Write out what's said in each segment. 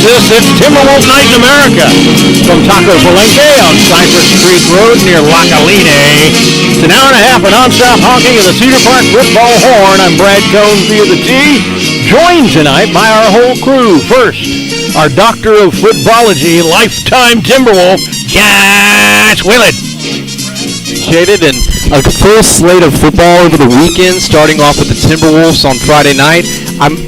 Texas, it's Timberwolf Night in America. From Taco Palenque on Cypress Creek Road near La Caline. It's an hour and a half of non-stop honking of the Cedar Park football horn. I'm Brad Cohn via the T. Joined tonight by our whole crew. First, our Doctor of Footballology, lifetime Timberwolf, Josh Willett. Shaded and a full slate of football over the weekend, starting off with the Timberwolves on Friday night.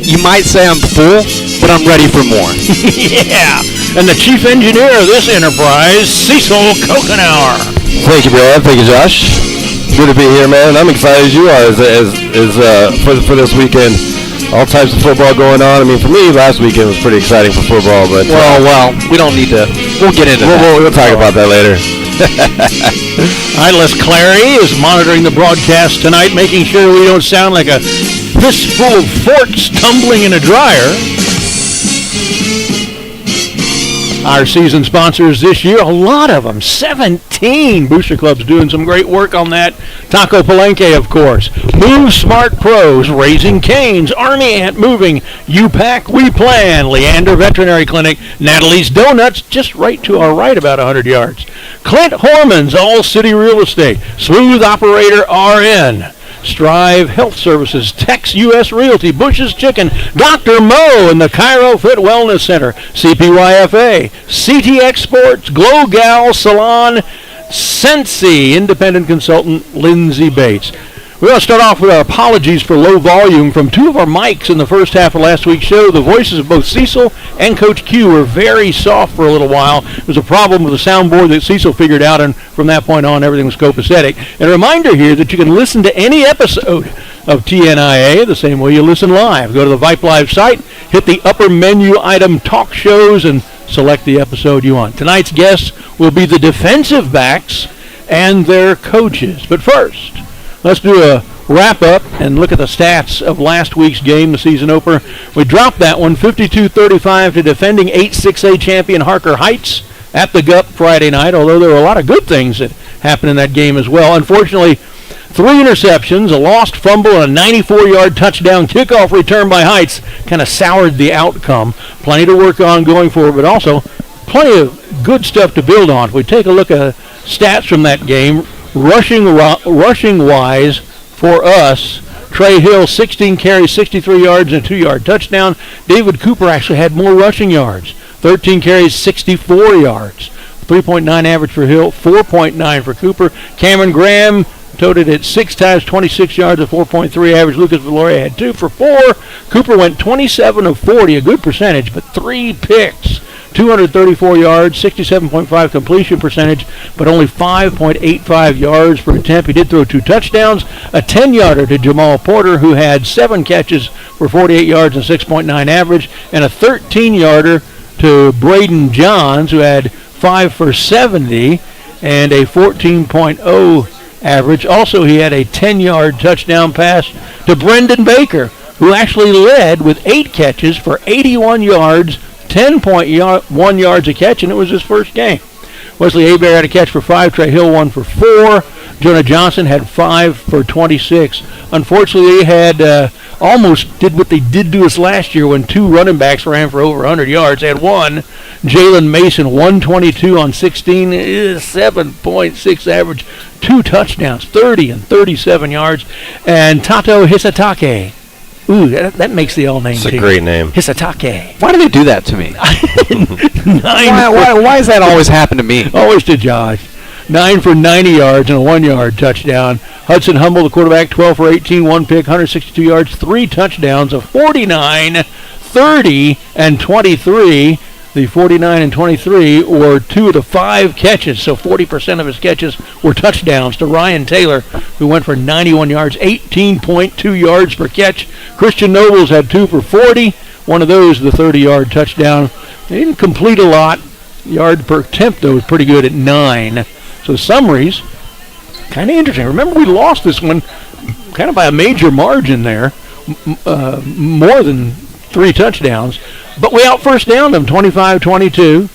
You might say I'm full, but I'm ready for more. Yeah, and the chief engineer of this enterprise, Cecil Kokenauer. Thank you, Brad. Thank you, Josh. Good to be here, man. I'm excited as you are for this weekend. All types of football going on. I mean, for me, last weekend was pretty exciting for football, but well, we don't need to. We'll get into that. We'll talk about that later. Eyeless Clary is monitoring the broadcast tonight, making sure we don't sound like a fistful of forks tumbling in a dryer. Our season sponsors this year, a lot of them, 17 booster clubs doing some great work on that. Taco Palenque, of course. Move Smart Pros, Raising Cane's, Army Ant Moving, U-Pack We Plan, Leander Veterinary Clinic, Natalie's Donuts, just right to our right about 100 yards. Clint Horman's All City Real Estate, Smooth Operator RN. Strive Health Services, Tex U.S. Realty, Bush's Chicken, Dr. Mo and the Cairo Fit Wellness Center, CPYFA, CTX Sports, Glow Gal Salon, Sensi, independent consultant Lindsay Bates. We want to start off with our apologies for low volume from two of our mics in the first half of last week's show. The voices of both Cecil and Coach Q were very soft for a little while. There was a problem with the soundboard that Cecil figured out, and from that point on, everything was copacetic. And a reminder here that you can listen to any episode of TNIA the same way you listen live. Go to the Vype Live site, hit the upper menu item Talk Shows, and select the episode you want. Tonight's guests will be the defensive backs and their coaches. But first, let's do a wrap-up and look at the stats of last week's game, the season opener. We dropped that one, 52-35 to defending 8-6A champion Harker Heights at the GUP Friday night, although there were a lot of good things that happened in that game as well. Unfortunately, 3 interceptions, a lost fumble, and a 94-yard touchdown kickoff return by Heights kind of soured the outcome. Plenty to work on going forward, but also plenty of good stuff to build on. If we take a look at stats from that game, rushing-wise for us, Trey Hill, 16 carries, 63 yards, and a 2-yard touchdown. David Cooper actually had more rushing yards, 13 carries, 64 yards. 3.9 average for Hill, 4.9 for Cooper. Cameron Graham toted it 6 times, 26 yards, a 4.3 average. Lucas Valoria had 2 for 4. Cooper went 27 of 40, a good percentage, but 3 picks. 234 yards, 67.5 completion percentage, but only 5.85 yards per attempt. He did throw 2 touchdowns, a 10-yarder to Jamal Porter, who had 7 catches for 48 yards and 6.9 average, and a 13-yarder to Braden Johns, who had 5 for 70 and a 14.0 average. Also, he had a 10-yard touchdown pass to Brendan Baker, who actually led with 8 catches for 81 yards, 10.1 yards a catch, and it was his first game. Wesley Hebert had a catch for 5, Trey Hill 1 for 4. Jonah Johnson had 5 for 26. Unfortunately, they had almost did what they did to us last year when 2 running backs ran for over 100 yards. They had one, Jalen Mason, 122 on 16, 7.6 average, 2 touchdowns, 30 and 37 yards. And Tato Hisatake, ooh, that makes the all-name team. It's a great name. Hisatake. Why do they do that to me? Why does that always happen to me? Always to Josh. 9 for 90 yards and a 1-yard touchdown. Hudson Humble, the quarterback, 12 for 18, 1 pick, 162 yards, 3 touchdowns, a 49, 30, and 23. The 49 and 23 were 2 of the 5 catches, so 40% of his catches were touchdowns to Ryan Taylor, who went for 91 yards, 18.2 yards per catch. Christian Nobles had 2 for 40. One of those, the 30-yard touchdown. They didn't complete a lot. Yard per attempt, though, was pretty good at 9. So summaries, kind of interesting. Remember, we lost this one kind of by a major margin there, more than 3 touchdowns. But we out first down them, 25-22.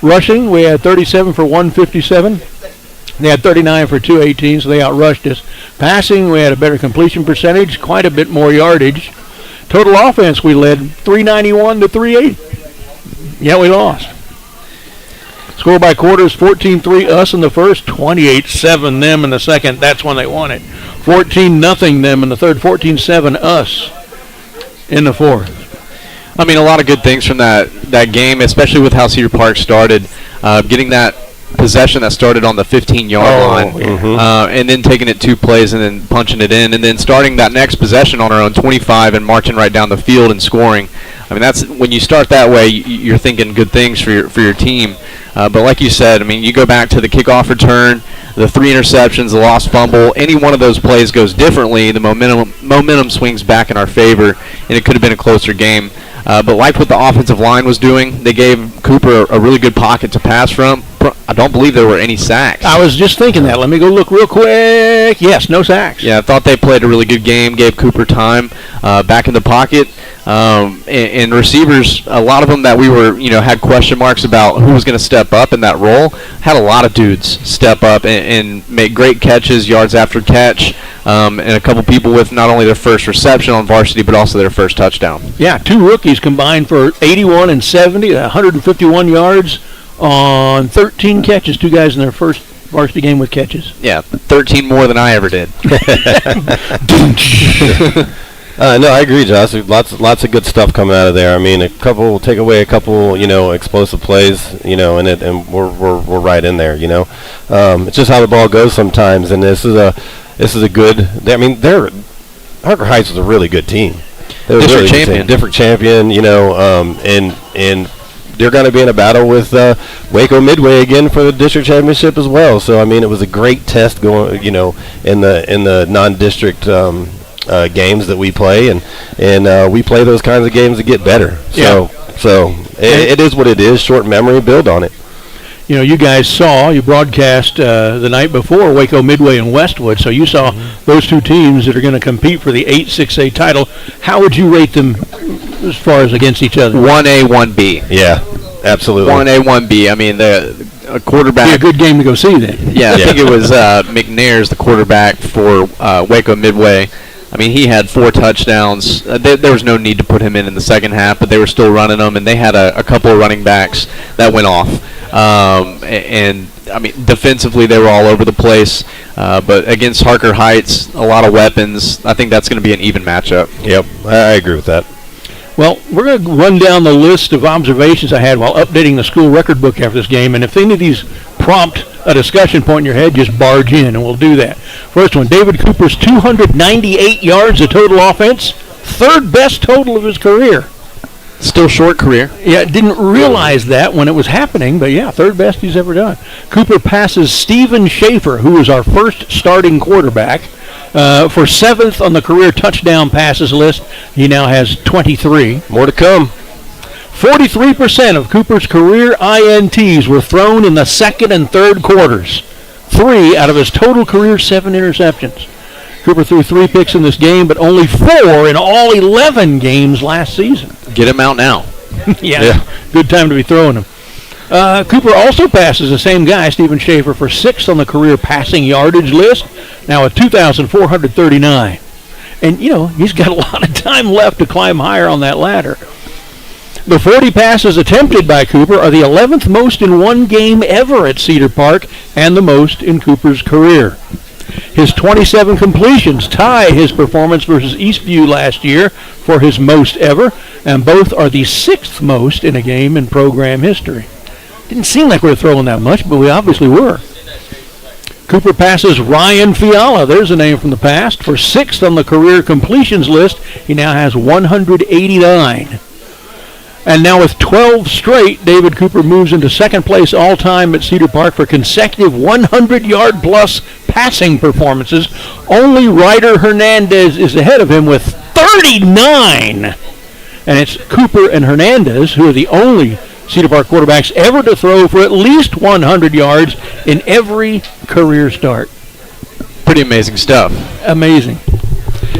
Rushing, we had 37 for 157. They had 39 for 218, so they outrushed us. Passing, we had a better completion percentage, quite a bit more yardage. Total offense, we led 391 to 380. Yeah, we lost. Score by quarters, 14-3 us in the first, 28-7 them in the second. That's when they won it. 14-0 them in the third, 14-7 us in the fourth. I mean, a lot of good things from that game, especially with how Cedar Park started. Getting that possession that started on the 15-yard line, and then taking it 2 plays and then punching it in, and then starting that next possession on our own 25 and marching right down the field and scoring. I mean, that's when you start that way, you're thinking good things for your team. But like you said, I mean, you go back to the kickoff return, the 3 interceptions, the lost fumble. Any one of those plays goes differently. The momentum swings back in our favor, and it could have been a closer game. But like what the offensive line was doing, they gave Cooper a really good pocket to pass from. I don't believe there were any sacks. I was just thinking that. Let me go look real quick. Yes, no sacks. Yeah, I thought they played a really good game, gave Cooper time back in the pocket. And receivers, a lot of them that we were, had question marks about who was going to step up in that role, had a lot of dudes step up and make great catches, yards after catch, and a couple people with not only their first reception on varsity, but also their first touchdown. Yeah, 2 rookies combined for 81 and 70, 151 yards on 13 catches. 2 guys in their first varsity game with catches. Yeah, 13 more than I ever did. No, I agree, Josh. Lots of good stuff coming out of there. I mean, take away a couple, explosive plays, and we're right in there. It's just how the ball goes sometimes. And this is a good. I mean, Harker Heights was a really good team. They were district really champion. District champion. And they're going to be in a battle with Waco Midway again for the district championship as well. So I mean, it was a great test going, in the non-district. Games that we play, and we play those kinds of games to get better. So it is what it is. Short memory, build on it. You guys you broadcast the night before Waco Midway and Westwood, so you saw those 2 teams that are going to compete for the 8-6A title. How would you rate them as far as against each other? 1A, 1B. Yeah, absolutely. 1A, 1B. I mean, a quarterback. Be a good game to go see then. Yeah, I think it was McNair's the quarterback for Waco Midway. I mean, he had 4 touchdowns. There was no need to put him in the second half, but they were still running them, and they had a couple of running backs that went off. And I mean, defensively, they were all over the place. But against Harker Heights, a lot of weapons. I think that's going to be an even matchup. Yep, I agree with that. Well, we're going to run down the list of observations I had while updating the school record book after this game, and if any of these prompt a discussion point in your head, just barge in, and we'll do that. First one, David Cooper's 298 yards of total offense, 3rd best total of his career. Still short career. Yeah, didn't realize that when it was happening, but yeah, 3rd best he's ever done. Cooper passes Stephen Schaefer, who was our first starting quarterback, for 7th on the career touchdown passes list. He now has 23. More to come. 43% of Cooper's career INTs were thrown in the second and third quarters. 3 out of his total career 7 interceptions. Cooper threw 3 picks in this game, but only 4 in all 11 games last season. Get him out now. Yeah, good time to be throwing him. Cooper also passes the same guy, Stephen Schaefer, for 6th on the career passing yardage list, now at 2,439. And, he's got a lot of time left to climb higher on that ladder. The 40 passes attempted by Cooper are the 11th most in one game ever at Cedar Park and the most in Cooper's career. His 27 completions tie his performance versus Eastview last year for his most ever, and both are the 6th most in a game in program history. Didn't seem like we were throwing that much, but we obviously were. Cooper passes Ryan Fiala, there's a name from the past, for 6th on the career completions list. He now has 189. And now with 12 straight, David Cooper moves into 2nd place all-time at Cedar Park for consecutive 100-yard-plus passing performances. Only Ryder Hernandez is ahead of him with 39. And it's Cooper and Hernandez who are the only Cedar Park quarterbacks ever to throw for at least 100 yards in every career start. Pretty amazing stuff. Amazing.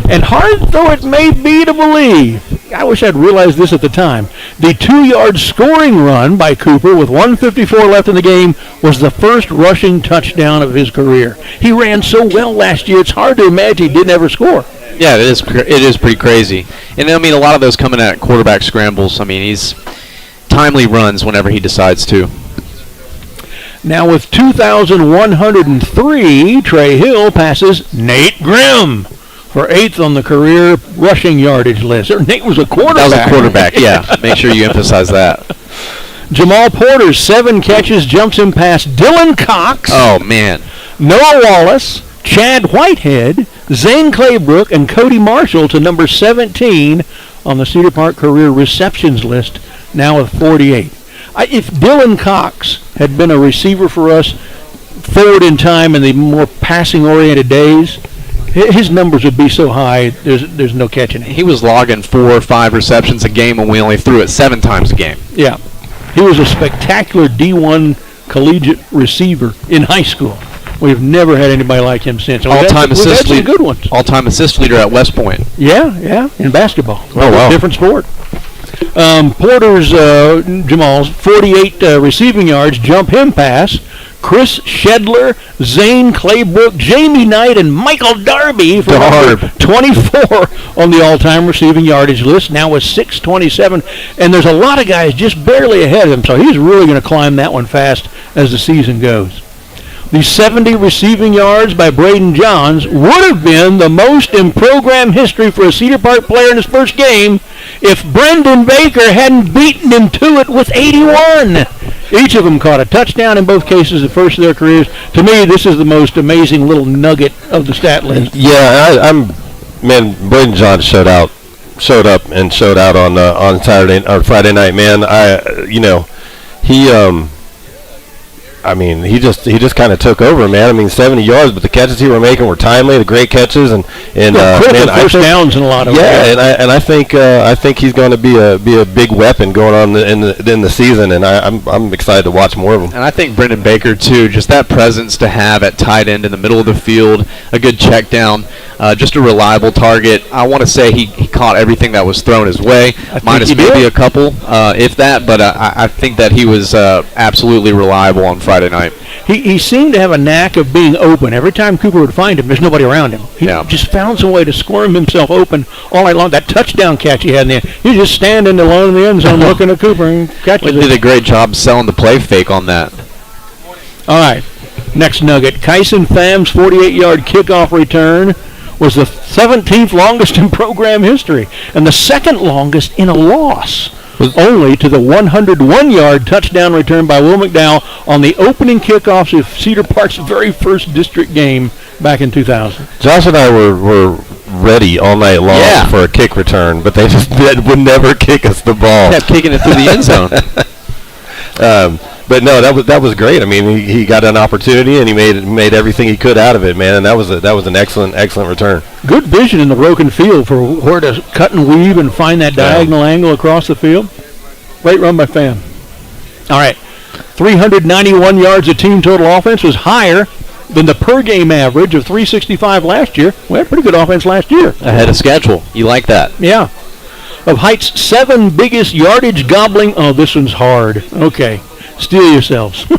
And hard though it may be to believe, I wish I'd realized this at the time, the 2-yard scoring run by Cooper with 1:54 left in the game was the first rushing touchdown of his career. He ran so well last year, it's hard to imagine he didn't ever score. Yeah, it is pretty crazy. And I mean, a lot of those coming at quarterback scrambles. I mean, he's timely runs whenever he decides to. Now with 2,103, Trey Hill passes Nate Grimm for 8th on the career rushing yardage list. Nate was a quarterback. That was a quarterback, yeah. Make sure you emphasize that. Jamal Porter's 7 catches jumps him past Dylan Cox. Oh, man. Noah Wallace, Chad Whitehead, Zane Claybrook, and Cody Marshall to number 17 on the Cedar Park career receptions list, now with 48. If Dylan Cox had been a receiver for us forward in time in the more passing-oriented days, his numbers would be so high, there's no catching it. He was logging 4 or 5 receptions a game when we only threw it 7 times a game. Yeah. He was a spectacular D1 collegiate receiver in high school. We've never had anybody like him since. All-time assist leader. Good ones. All-time assist leader at West Point. Yeah, in basketball. Oh, wow. Different sport. Porter's, Jamal's 48 receiving yards jump him past Chris Shedler, Zane Claybrook, Jamie Knight, and Michael Darby for 24 on the all-time receiving yardage list, now with 627. And there's a lot of guys just barely ahead of him, so he's really going to climb that one fast as the season goes. The 70 receiving yards by Braden Johns would have been the most in program history for a Cedar Park player in his first game if Brendan Baker hadn't beaten him to it with 81. Each of them caught a touchdown in both cases, the first of their careers. To me, this is the most amazing little nugget of the stat list. Yeah, Braden Johns showed up and showed out on Saturday or Friday night, man. He just kind of took over, man. 70 yards, but the catches he were making were timely, the great catches, and first downs in a lot of ways. Yeah, and I think he's going to be a big weapon going on in the season, and I'm excited to watch more of him. And I think Brendan Baker too, just that presence to have at tight end in the middle of the field, a good check down, just a reliable target. I want to say he caught everything that was thrown his way, minus maybe a couple, if that. But I think that he was absolutely reliable on Friday night. He seemed to have a knack of being open. Every time Cooper would find him, there's nobody around him. He just found some way to squirm himself open all night long. That touchdown catch he had in there, he just standing alone in the end zone looking at Cooper and catches it. Did a great job selling the play fake on that. All right, next nugget. Kyson Pham's 48-yard kickoff return was the 17th longest in program history and the second longest in a loss, only to the 101-yard touchdown return by Will McDowell on the opening kickoffs of Cedar Park's very first district game back in 2000. Josh and I were ready all night long for a kick return, but they just would never kick us the ball. Kept kicking it through the end zone. But no, that was great. He got an opportunity and he made everything he could out of it, man. And that was an excellent return. Good vision in the broken field for where to cut and weave and find that diagonal angle across the field. Great run by Pham. All right, 391 yards of team total offense was higher than the per game average of 365 last year. We had pretty good offense last year. Ahead of schedule. You like that? Yeah. Of Height's 7 biggest yardage gobbling. Oh, this one's hard. Okay. Steel yourselves.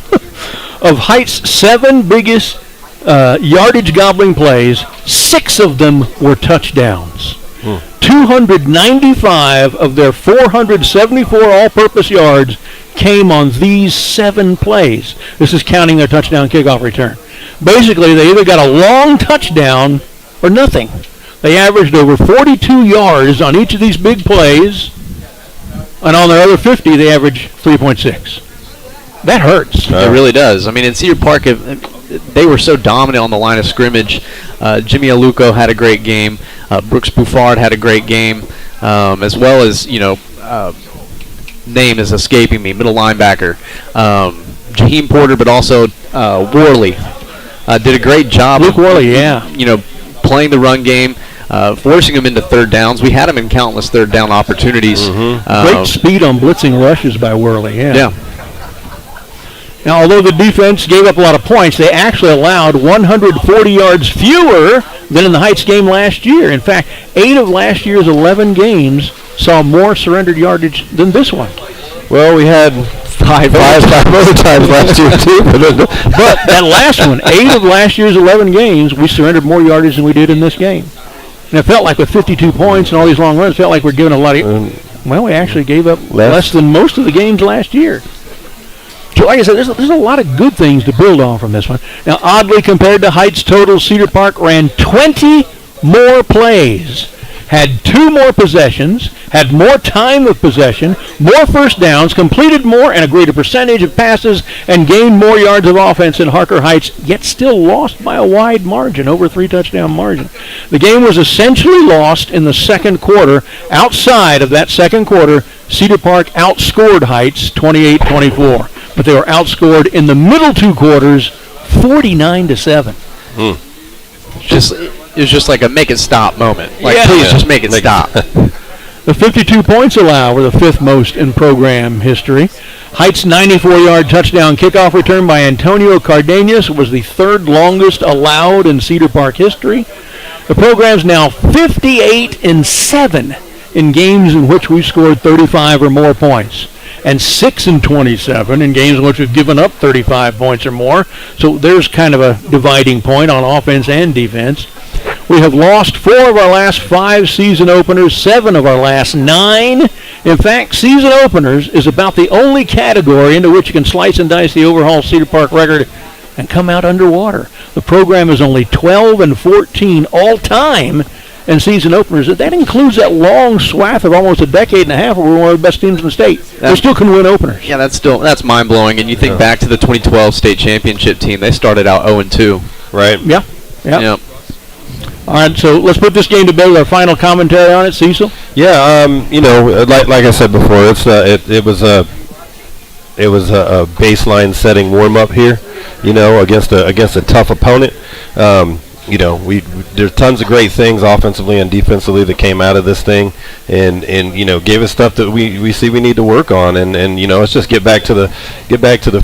Of Height's 7 biggest yardage gobbling plays, 6 of them were touchdowns. 295 of their 474 all-purpose yards came on these 7 plays. This is counting their touchdown kickoff return. Basically, they either got a long touchdown or nothing. They averaged over 42 yards on each of these big plays, and on their other 50, they averaged 3.6. That hurts. It really does. In Cedar Park, they were so dominant on the line of scrimmage. Jimmy Aluko had a great game. Brooks Buffard had a great game, as well as, name is escaping me, middle linebacker. Jaheim Porter, but also Worley did a great job. Luke Worley, playing the run game. Forcing them into third downs. We had them in countless third down opportunities. Great speed on blitzing rushes by Worley, Yeah. Now, although the defense gave up a lot of points, they actually allowed 140 yards fewer than in the Heights game last year. In fact, 8 of last year's 11 games saw more surrendered yardage than this one. Well, we had five other times last year, too. But that last one, 8 of last year's 11 games, we surrendered more yardage than we did in this game. And it felt like with 52 points and all these long runs, it felt like we're giving a lot of Well, we actually gave up less than most of the games last year. So like I said, there's a lot of good things to build on from this one. Now, oddly, compared to Heights total, Cedar Park ran 20 more plays, had 2 more possessions, had more time of possession, more first downs, completed more and a greater percentage of passes, and gained more yards of offense than Harker Heights, yet still lost by a wide margin, over 3-touchdown margin. The game was essentially lost in the second quarter. Outside of that second quarter, Cedar Park outscored Heights 28-24. But they were outscored in the middle 2 quarters 49-7. It was just like a make it stop moment. Please just make it stop. The 52 points allowed were the 5th most in program history. Heights' 94-yard touchdown kickoff return by Antonio Cardenas was the 3rd longest allowed in Cedar Park history. The program's now 58-7 in games in which we've scored 35 or more points, and 6-27 in games in which we've given up 35 points or more. So there's kind of a dividing point on offense and defense. We have lost 4 of our last 5 season openers, 7 of our last 9. In fact, season openers is about the only category into which you can slice and dice the overall Cedar Park record and come out underwater. The program is only 12-14 all time in season openers. That includes that long swath of almost a decade and a half where we're one of the best teams in the state. We still can win openers. Yeah, that's mind-blowing. And you think back to the 2012 state championship team, they started out 0-2. Right. Yeah. All right, so let's put this game to bed with our final commentary on it, Cecil. Yeah, like I said before, it was a baseline setting warm up here, against a tough opponent. There's tons of great things offensively and defensively that came out of this thing, and gave us stuff that we see we need to work on, and let's just get back to the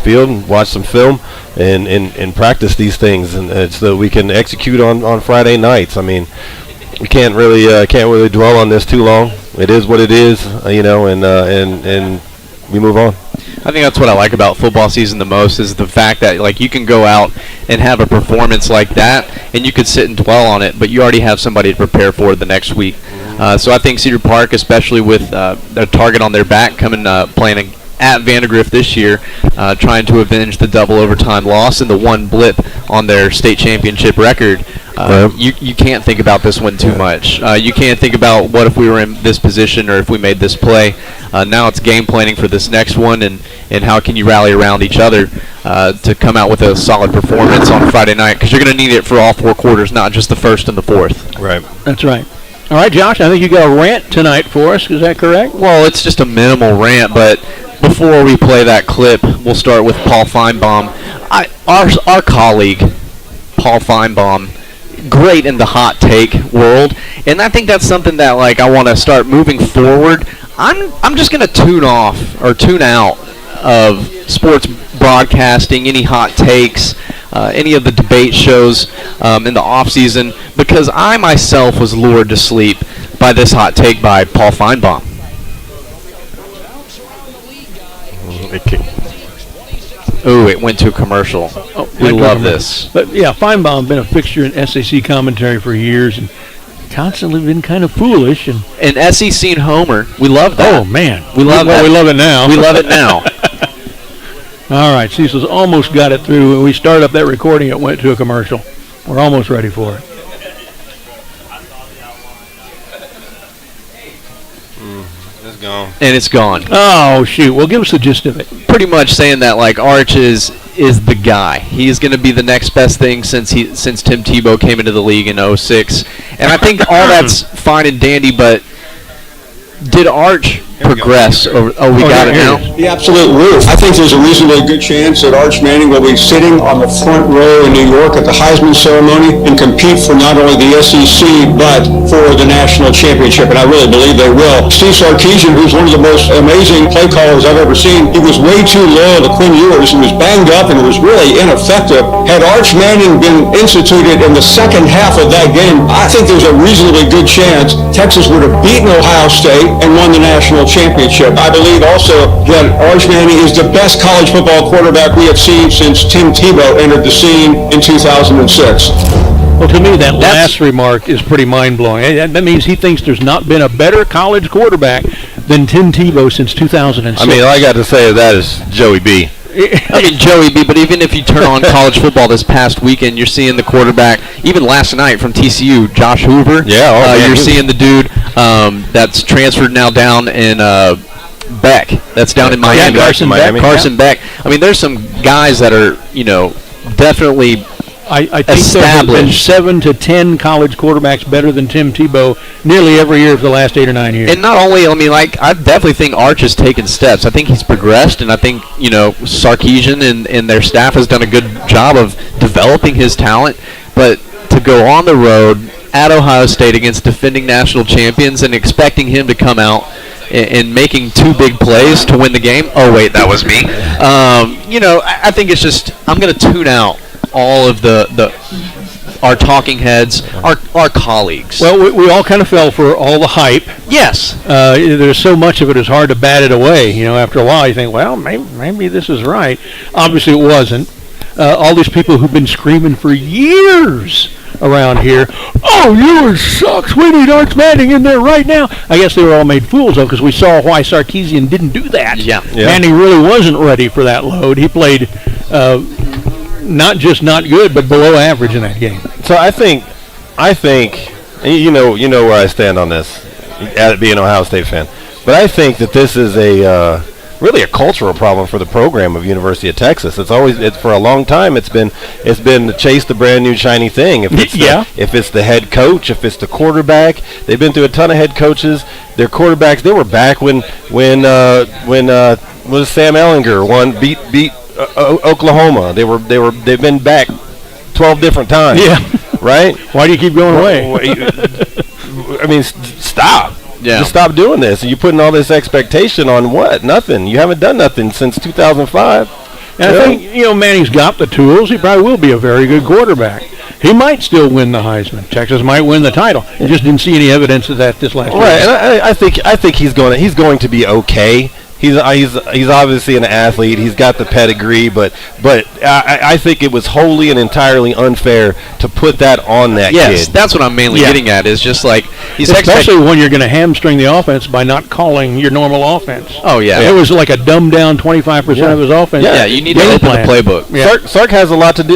field and watch some film and practice these things, and so we can execute on Friday nights. I mean, we can't really dwell on this too long. It is what it is, and we move on. I think that's what I like about football season the most, is the fact that you can go out and have a performance like that, and you could sit and dwell on it, but you already have somebody to prepare for the next week. So I think Cedar Park, especially with their target on their back, playing at Vandergrift this year, trying to avenge the double overtime loss and the one blip on their state championship record. You can't think about this one too much. You can't think about what if we were in this position or if we made this play. Now it's game planning for this next one, and how can you rally around each other to come out with a solid performance on Friday night, because you're going to need it for all 4 quarters, not just the first and the fourth. Right. That's right. All right, Josh, I think you got a rant tonight for us. Is that correct? Well, it's just a minimal rant, but before we play that clip, we'll start with Paul Feinbaum. Our colleague, Paul Feinbaum, great in the hot take world, and I think that's something that I want to start moving forward. I'm just going to tune out of sports broadcasting, any hot takes, any of the debate shows in the off season, because I myself was lured to sleep by this hot take by Paul Feinbaum. Ooh, it went to a commercial. We love this. But yeah, Feinbaum's been a fixture in SEC commentary for years and constantly been kind of foolish. And SEC and Homer, we love that. Oh, man. We love that. We love it now. We love it now. All right, Cecil's almost got it through. When we started up that recording, it went to a commercial. We're almost ready for it. It's gone. And it's gone. Oh, shoot. Well, give us the gist of it. Pretty much saying that Arch is the guy. He is going to be the next best thing since Tim Tebow came into the league in 2006. And I think all that's fine and dandy, but did Arch progress? We got it now. The absolute roof. I think there's a reasonably good chance that Arch Manning will be sitting on the front row in New York at the Heisman ceremony and compete for not only the SEC but for the national championship, and I really believe they will. Steve Sarkisian, who's one of the most amazing play callers I've ever seen, he was way too loyal to Quinn Ewers. He was banged up and it was really ineffective. Had Arch Manning been instituted in the second half of that game, I think there's a reasonably good chance Texas would have beaten Ohio State and won the national championship. I believe also that Arch Manning is the best college football quarterback we have seen since Tim Tebow entered the scene in 2006. Well, to me, that last remark is pretty mind-blowing. That means he thinks there's not been a better college quarterback than Tim Tebow since 2006. I mean, all I got to say of that is Joey B. I mean, Joey B, but even if you turn on college football this past weekend, you're seeing the quarterback, even last night from TCU, Josh Hoover. Yeah, you're seeing the dude that's transferred now down in Beck. That's down in Miami. Carson Beck. I mean, there's some guys that are, definitely I think there have been 7 to 10 college quarterbacks better than Tim Tebow nearly every year for the last 8 or 9 years. And not only, I definitely think Arch has taken steps. I think he's progressed, and I think, Sarkisian and their staff has done a good job of developing his talent. But to go on the road at Ohio State against defending national champions and expecting him to come out and making 2 big plays to win the game. Oh, wait, that was me. I think it's just, I'm going to tune out all of our talking heads, our colleagues. Well, we all kind of fell for all the hype. Yes. There's so much of it, it's hard to bat it away. After a while, you think, well, maybe this is right. Obviously, it wasn't. All these people who've been screaming for years around here, oh, yours sucks. We need Arch Manning in there right now. I guess they were all made fools of because we saw why Sarkisian didn't do that. Yeah. Manning really wasn't ready for that load. He played not just not good, but below average in that game. So I think, you know where I stand on this, at being an Ohio State fan. But I think that this is really a cultural problem for the program of University of Texas. It's for a long time. It's been to chase the brand new shiny thing. If it's the head coach, if it's the quarterback, they've been through a ton of head coaches. Their quarterbacks, they were back when was Sam Ehlinger beat Oklahoma. They've been back 12 different times. Yeah. Right? Why do you keep going away? I mean, stop. Yeah. Just stop doing this. You're putting all this expectation on what? Nothing. You haven't done nothing since 2005. And I think, Manning's got the tools. He probably will be a very good quarterback. He might still win the Heisman. Texas might win the title. You just didn't see any evidence of that this last year. Right, and I think he's going to be okay. He's obviously an athlete. He's got the pedigree, but I think it was wholly and entirely unfair to put that on that kid. Yes, that's what I'm mainly getting at. Is just like especially when you're going to hamstring the offense by not calling your normal offense. Oh yeah, it was like a dumbed down 25% of his offense. Yeah, you need to open the playbook. Yeah. Sark has a lot of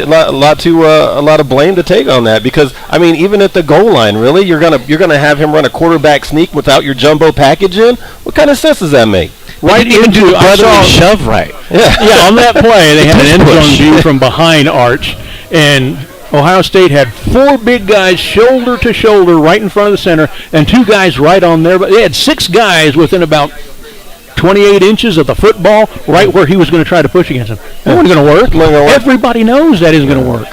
blame to take on that because I mean even at the goal line, really you're gonna have him run a quarterback sneak without your jumbo package in. What kind of sense does that make? Right into the brotherly shove right. Yeah, on that play, they had an end zone view from behind Arch, and Ohio State had 4 big guys shoulder to shoulder right in front of the center, and 2 guys right on there. But they had 6 guys within about 28 inches of the football, right where he was going to try to push against him. That wasn't going to work. Everybody knows that isn't going to work.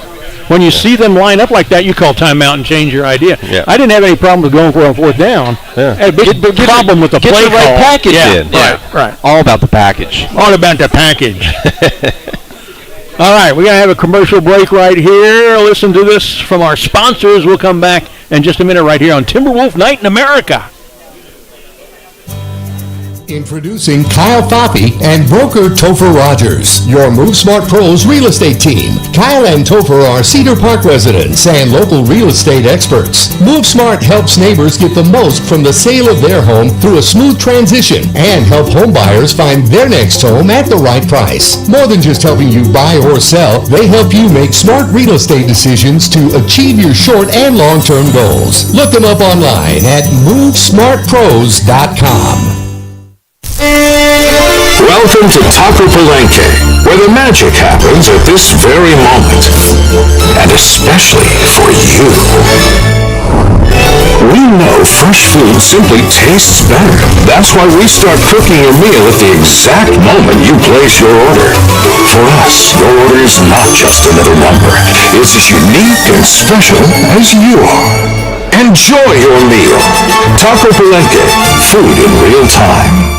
When you see them line up like that, you call timeout and change your idea. Yeah. I didn't have any problem with going for it on 4th down. Yeah. I had a big problem with the play Get the right call. package in. Yeah, right. All about the package. All about the package. All right, we're going to have a commercial break right here. Listen to this from our sponsors. We'll come back in just a minute right here on Timberwolf Night in America. Introducing Kyle Foppe and broker Topher Rogers, your Move Smart Pros real estate team. Kyle and Topher are Cedar Park residents and local real estate experts. Move Smart helps neighbors get the most from the sale of their home through a smooth transition and help home buyers find their next home at the right price. More than just helping you buy or sell, they help you make smart real estate decisions to achieve your short and long-term goals. Look them up online at MoveSmartPros.com. Welcome to Taco Palenque, where the magic happens at this very moment, and especially for you. We know fresh food simply tastes better. That's why we start cooking your meal at the exact moment you place your order. For us, your order is not just another number. It's as unique and special as you are. Enjoy your meal. Taco Palenque, food in real time.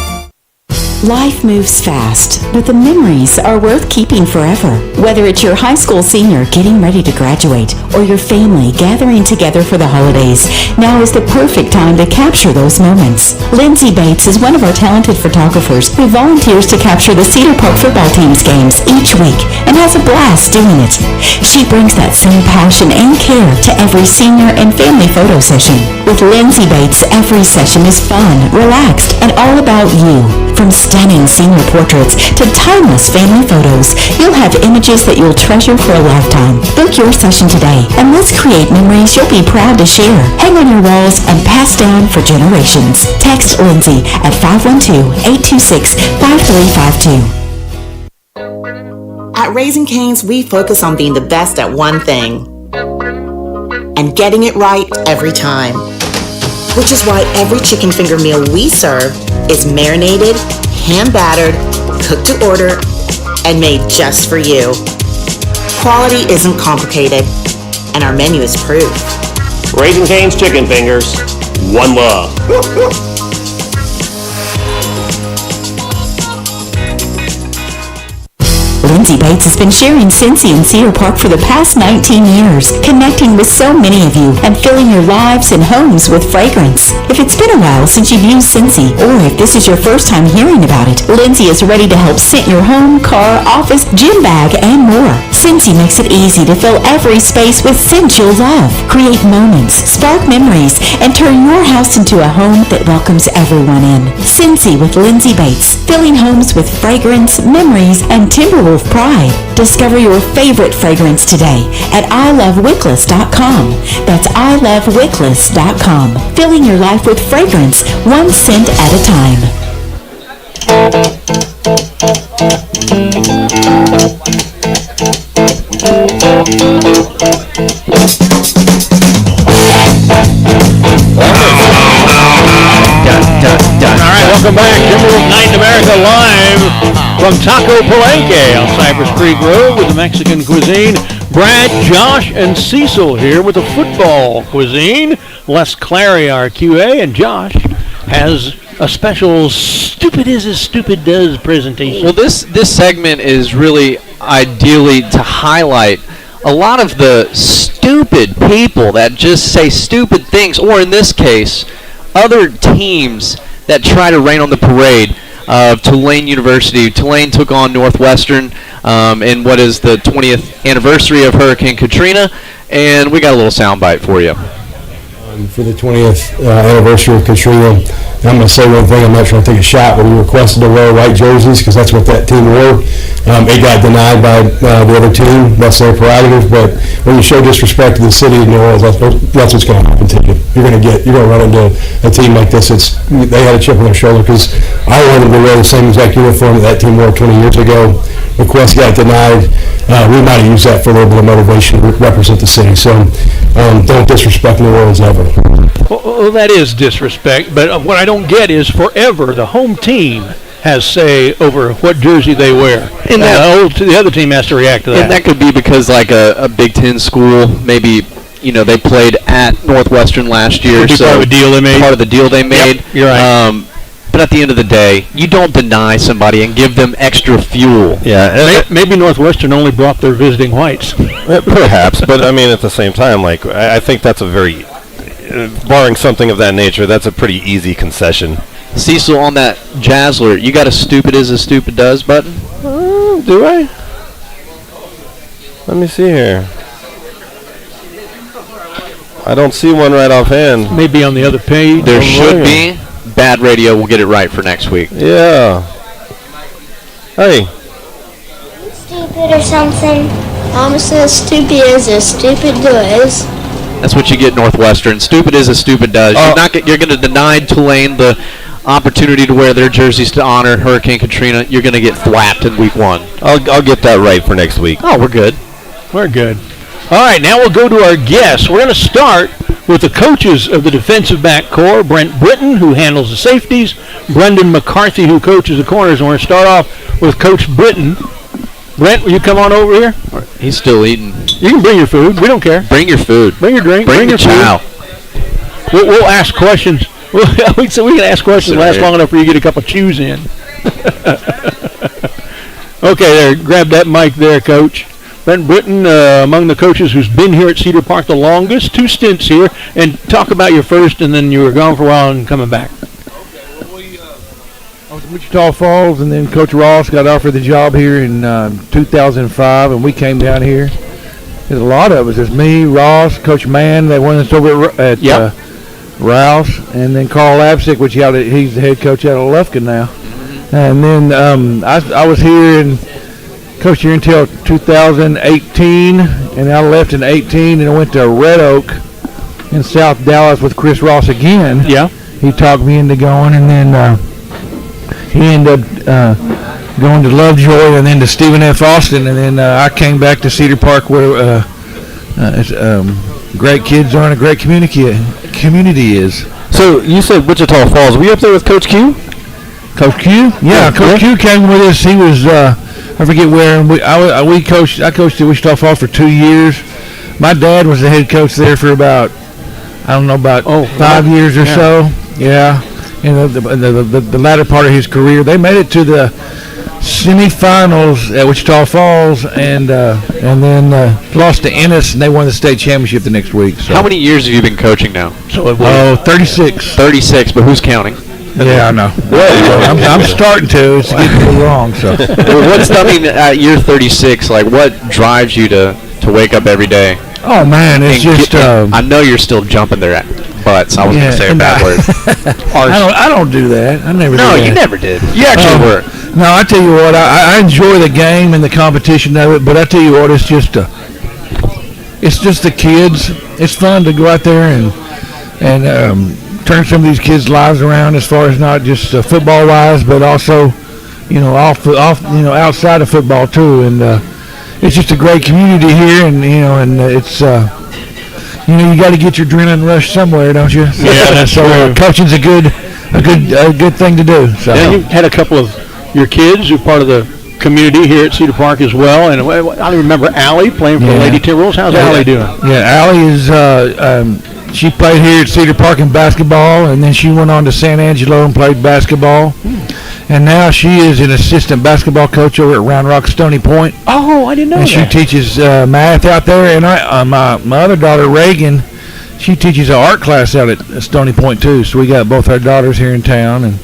Life moves fast, but the memories are worth keeping forever. Whether it's your high school senior getting ready to graduate or your family gathering together for the holidays, now is the perfect time to capture those moments. Lindsay Bates is one of our talented photographers who volunteers to capture the Cedar Park football team's games each week and has a blast doing it. She brings that same passion and care to every senior and family photo session. With Lindsay Bates, every session is fun, relaxed, and all about you. From stunning senior portraits to timeless family photos, you'll have images that you'll treasure for a lifetime. Book your session today, and let's create memories you'll be proud to share. Hang on your walls and pass down for generations. Text Lindsay at 512-826-5352. At Raising Cane's, we focus on being the best at one thing and getting it right every time. Which is why every chicken finger meal we serve is marinated, hand-battered, cooked to order, and made just for you. Quality isn't complicated, and our menu is proof. Raising Cane's Chicken Fingers, one love. Lindsay Bates has been sharing Cincy and Cedar Park for the past 19 years, connecting with so many of you and filling your lives and homes with fragrance. If it's been a while since you've used Cincy, or if this is your first time hearing about it, Lindsay is ready to help scent your home, car, office, gym bag, and more. Cincy makes it easy to fill every space with scent you'll love. Create moments, spark memories, and turn your house into a home that welcomes everyone in. Cincy with Lindsay Bates, filling homes with fragrance, memories, and Timberwolf pride. Discover your favorite fragrance today at ilovewickless.com. That's ilovewickless.com. Filling your life with fragrance, one scent at a time. All right, welcome back. Timberwolf Night in America live from Taco Palenque on Cypress Creek Road with the Mexican cuisine. Brad, Josh, and Cecil here with the football cuisine. Les Clary, our QA, and Josh has a special Stupid Is As Stupid Does presentation. Well, this segment is really ideally to highlight a lot of the stupid people that just say stupid things, or in this case, other teams that try to rain on the parade of Tulane University. Tulane took on Northwestern in what is the 20th anniversary of Hurricane Katrina, and we got a little soundbite for you. For the 20th anniversary of Katrina, I'm going to say one thing, I'm not trying to take a shot, but we requested to wear white jerseys because that's what that team wore. It got denied by the other team. That's their prerogative, but when you show disrespect to the city of New Orleans, that's what's going to happen to you. You're going to run into a team like this. They had a chip on their shoulder because I wanted to wear the same exact uniform that team wore 20 years ago. Request got denied. We might have used that for a little bit of motivation to represent the city. So don't disrespect New Orleans ever. Well, that is disrespect, but what I don't get is forever the home team has say over what jersey they wear. And the other team has to react to that. And that could be because like a Big Ten school, maybe, they played at Northwestern last year. So part of the deal they made. Part of the deal they made. Yep, you're right. But at the end of the day, you don't deny somebody and give them extra fuel. Yeah, maybe Northwestern only brought their visiting whites. Perhaps, but I mean, at the same time, like I think that's a very, barring something of that nature, that's a pretty easy concession. Cecil, on that Jazzler, you got a Stupid Is As Stupid Does button? Do I? Let me see here. I don't see one right offhand. Maybe on the other page. There should be. Bad radio will get it right for next week. Yeah. Hey. Stupid or something. Says stupid is as stupid does. That's what you get Northwestern. Stupid is as stupid does. You're going to deny Tulane the opportunity to wear their jerseys to honor Hurricane Katrina. You're going to get flapped in week 1. I'll get that right for next week. Oh, we're good. We're good. All right, now we'll go to our guests. We're going to start with the coaches of the defensive back core, Brent Britton, who handles the safeties, Brendan McCarthy, who coaches the corners. And we're going to start off with Coach Britton. Brent, will you come on over here? He's still eating. You can bring your food. We don't care. Bring your food. Bring your drink. Bring your chow. We'll ask questions. So we can ask questions that last long enough for you to get a couple chews in. Okay, there. Grab that mic there, Coach. Brent Britton, among the coaches who's been here at Cedar Park the longest, 2 stints here. And talk about your first, and then you were gone for a while and coming back. I was in Wichita Falls, and then Coach Ross got offered the job here in 2005, and we came down here. There's a lot of us. There's me, Ross, Coach Mann, that one that's over at Rouse, and then Carl Lapsick, which he's the head coach out of Lufkin now. And then I was here and coached here until 2018, and I left in 18, and I went to Red Oak in South Dallas with Chris Ross again. Yeah. He talked me into going, and then he ended up going to Lovejoy and then to Stephen F. Austin, and then I came back to Cedar Park where great kids are and a great community is. So you said Wichita Falls. Were you up there with Coach Q? Coach Q? Yeah, Coach Q came with us. He was, I forget where, I coached at Wichita Falls for 2 years. My dad was the head coach there for about 5 years or so. Yeah. In the latter part of his career. They made it to the semifinals at Wichita Falls, and then lost to Ennis, and they won the state championship the next week. So. How many years have you been coaching now? 36. 36, but who's counting? Yeah, I know. I'm starting to. It's getting a little wrong. So. At year 36, like what drives you to wake up every day? Oh man, it's just. I know you're still jumping their butts. I was going to say a bad word. I don't do that. I never. No, do that. you never did. You actually were. No, I tell you what, I enjoy the game and the competition of it, but I tell you what, it's just the kids. It's fun to go out there and turn some of these kids' lives around, as far as not just football wise, but also, outside of football too. And it's just a great community here, and it's. You got to get your adrenaline rush somewhere, don't you? Yeah, so coaching's a good thing to do. So. Yeah, you had a couple of your kids who are part of the community here at Cedar Park as well, and I remember Allie playing for Lady Timberwolves. How's Allie doing? Yeah, Allie is. She played here at Cedar Park in basketball, and then she went on to San Angelo and played basketball. And now she is an assistant basketball coach over at Round Rock Stony Point. Oh, I didn't know that. And she teaches math out there. And my other daughter, Reagan, she teaches an art class out at Stony Point, too. So we got both our daughters here in town. And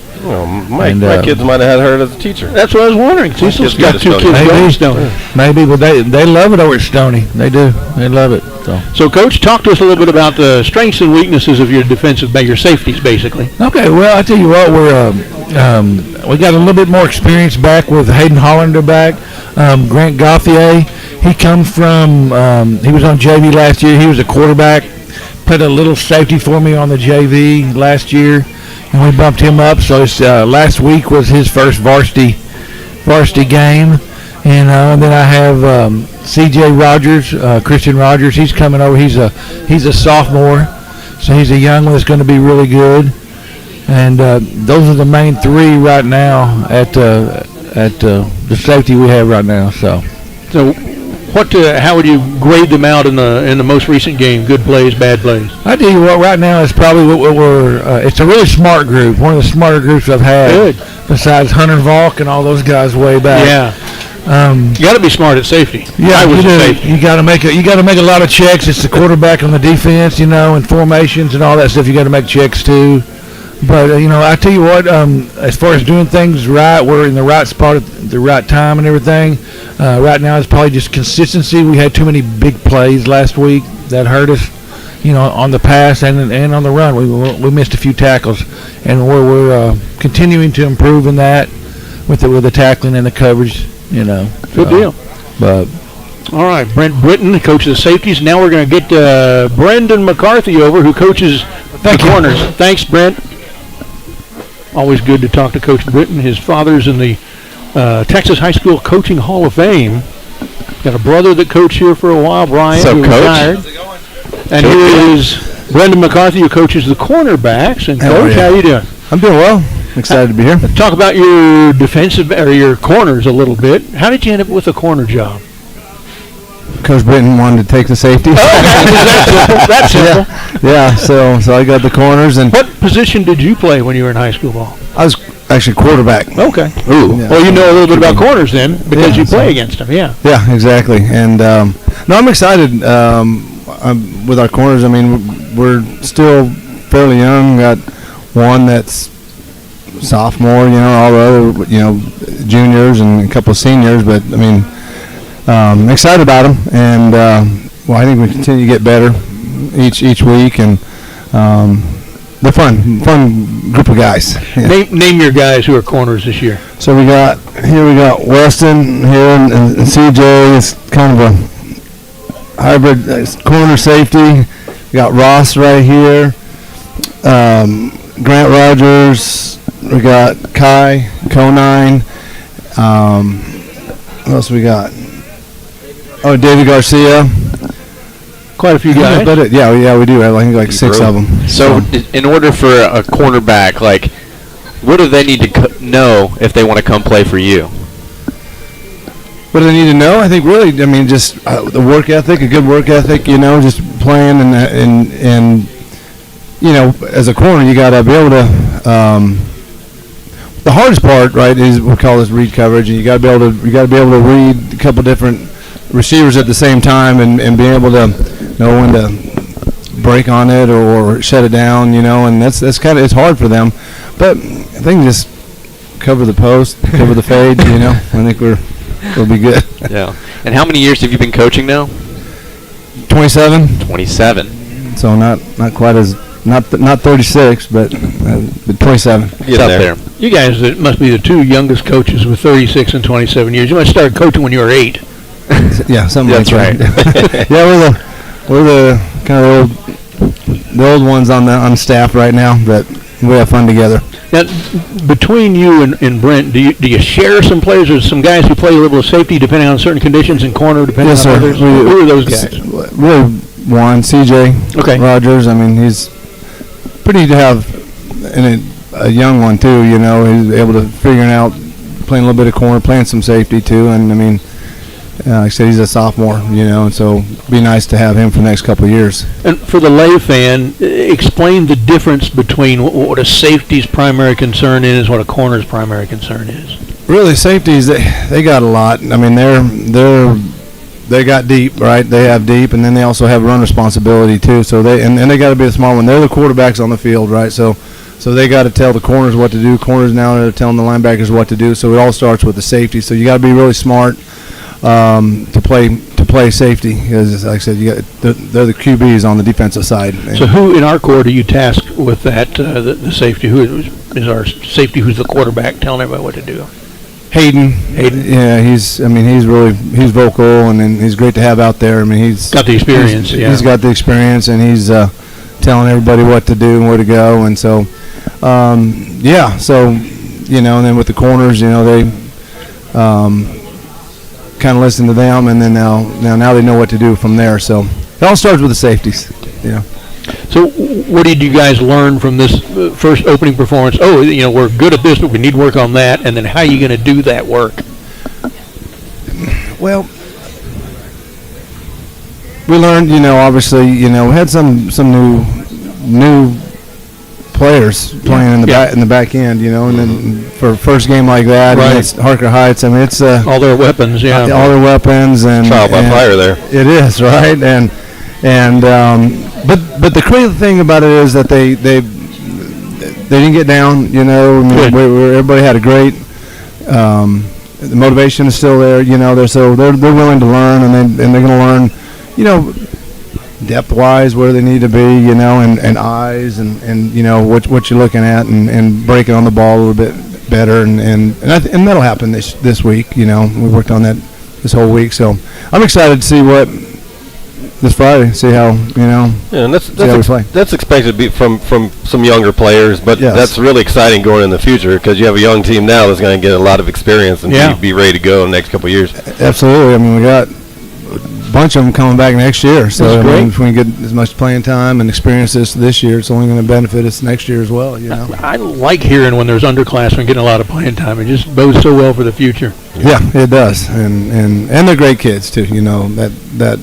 my kids might have had her as a teacher. That's what I was wondering. Cecil's got 2 kids going to Stony. Maybe, but they love it over at Stony. They do. They love it. So, Coach, talk to us a little bit about the strengths and weaknesses of your your safeties, basically. Okay, well, I tell you what, we got a little bit more experience back with Hayden Hollander back. Grant Gauthier, he comes from, he was on JV last year. He was a quarterback, played a little safety for me on the JV last year, and we bumped him up. So last week was his first varsity game. And then I have C.J. Rogers, Christian Rogers. He's coming over. He's a sophomore, so he's a young one that's going to be really good. And those are the main 3 right now at the safety we have right now. So how would you grade them out in the most recent game? Good plays, bad plays? I tell you what, right now it's probably what we're. It's a really smart group. One of the smarter groups I've had. Good. Besides Hunter Valk and all those guys way back. Yeah. You got to be smart at safety. Yeah, you do. You got to make a lot of checks. It's the quarterback on the defense, and formations and all that stuff. You got to make checks too. But I tell you what, as far as doing things right, we're in the right spot at the right time and everything. Right now, it's probably just consistency. We had too many big plays last week that hurt us, on the pass and on the run. We missed a few tackles, and we're continuing to improve in that with the tackling and the coverage. Good deal. But all right, Brent Britton, coach of the safeties. Now we're going to get Brendan McCarthy over, who coaches the corners. Thanks, Brent. Always good to talk to Coach Britton. His father's in the Texas High School Coaching Hall of Fame. Got a brother that coached here for a while, Brian, who retired. And here is Brendan McCarthy, who coaches the cornerbacks. And Coach, how you doing? I'm doing well. Excited to be here. Talk about your defensive or your corners a little bit. How did you end up with a corner job? Coach Britton wanted to take the safety. That's simple. Yeah. So I got the corners. And what position did you play when you were in high school ball? I was Actually, quarterback. Okay. Ooh. Yeah. Well, you know a little bit about corners then because you play against them. Yeah. Yeah, exactly. And no, I'm excited with our corners. I mean, we're still fairly young. Got one that's sophomore, all the other, juniors and a couple of seniors. But I mean, I'm excited about them, and I think we continue to get better each week, and they're fun group of guys. Yeah. Name your guys who are corners this year. So we got Weston here, and CJ is kind of a hybrid corner safety. We got Ross right here, Grant Rogers. We got Kai Conine. What else we got? Oh, David Garcia. Quite a few guys. Yeah, we do. I think like 6 of them. So, in order for a cornerback, like, what do they need to know if they want to come play for you? What do they need to know? I think really, just the work ethic, a good work ethic. Just playing and as a corner, you got to be able to. The hardest part, right, is we call this read coverage, and you got to be able to read a couple different receivers at the same time and be able to know when to break on it or shut it down, and that's kind of, it's hard for them. But I think just cover the post, cover the fade, I think we'll be good. Yeah. And how many years have you been coaching now? 27. 27. So not quite as not 36, but 27. It's up there. You guys must be the two youngest coaches with 36 and 27 years. You must start coaching when you were 8. Yeah, something That's like that. right. Yeah, we're the kind of the old ones on staff right now, but we have fun together. Now, between you and Brent, do you share some players? There's some guys who play a little safety depending on certain conditions and corner depending on others. Who are those guys? Really, one CJ Rogers. He's pretty to have a young one too. He's able to figure out playing a little bit of corner, playing some safety too, and like I said, he's a sophomore, and so it'd be nice to have him for the next couple of years. And for the lay fan, explain the difference between what a safety's primary concern is, what a corner's primary concern is. Really, safeties, they got a lot. They got deep, right? They have deep, and then they also have run responsibility too. So they got to be a small one. They're the quarterbacks on the field, right? So they got to tell the corners what to do. Corners now are telling the linebackers what to do. So it all starts with the safety. So you got to be really smart to play safety, because like I said, they're the QBs on the defensive side. So who in our corps do you task with that? The safety, who is our safety? Who's the quarterback telling everybody what to do? Hayden. Yeah, he's vocal, and then he's great to have out there. He's got the experience. He's got the experience, and he's telling everybody what to do and where to go, and so and then with the corners, they kind of listen to them, and then now they know what to do from there. So it all starts with the safeties. So what did you guys learn from this first opening performance? We're good at this, but we need work on that. And then how are you going to do that work? Well, we learned, obviously, we had some new players playing in the back end, and then for a first game like that, right. It's Harker Heights. It's all their weapons, all their weapons, and trial by fire there. It is, right, and but the crazy thing about it is that they didn't get down. Everybody had a great. The motivation is still there. They're willing to learn, and they're going to learn. Depth-wise, where they need to be, and eyes, and what you're looking at, and breaking on the ball a little bit better, and that'll happen this week. We worked on that this whole week, so I'm excited to see what this Friday. See how and that's expected to be from some younger players, but yes. That's really exciting going in the future, because you have a young team now that's going to get a lot of experience and be ready to go in the next couple of years. Absolutely. We got a bunch of them coming back next year, so if we can get as much playing time and experience this year, it's only going to benefit us next year as well. I like hearing when there's underclassmen getting a lot of playing time. It just bodes so well for the future. Yeah, it does, and they're great kids too. That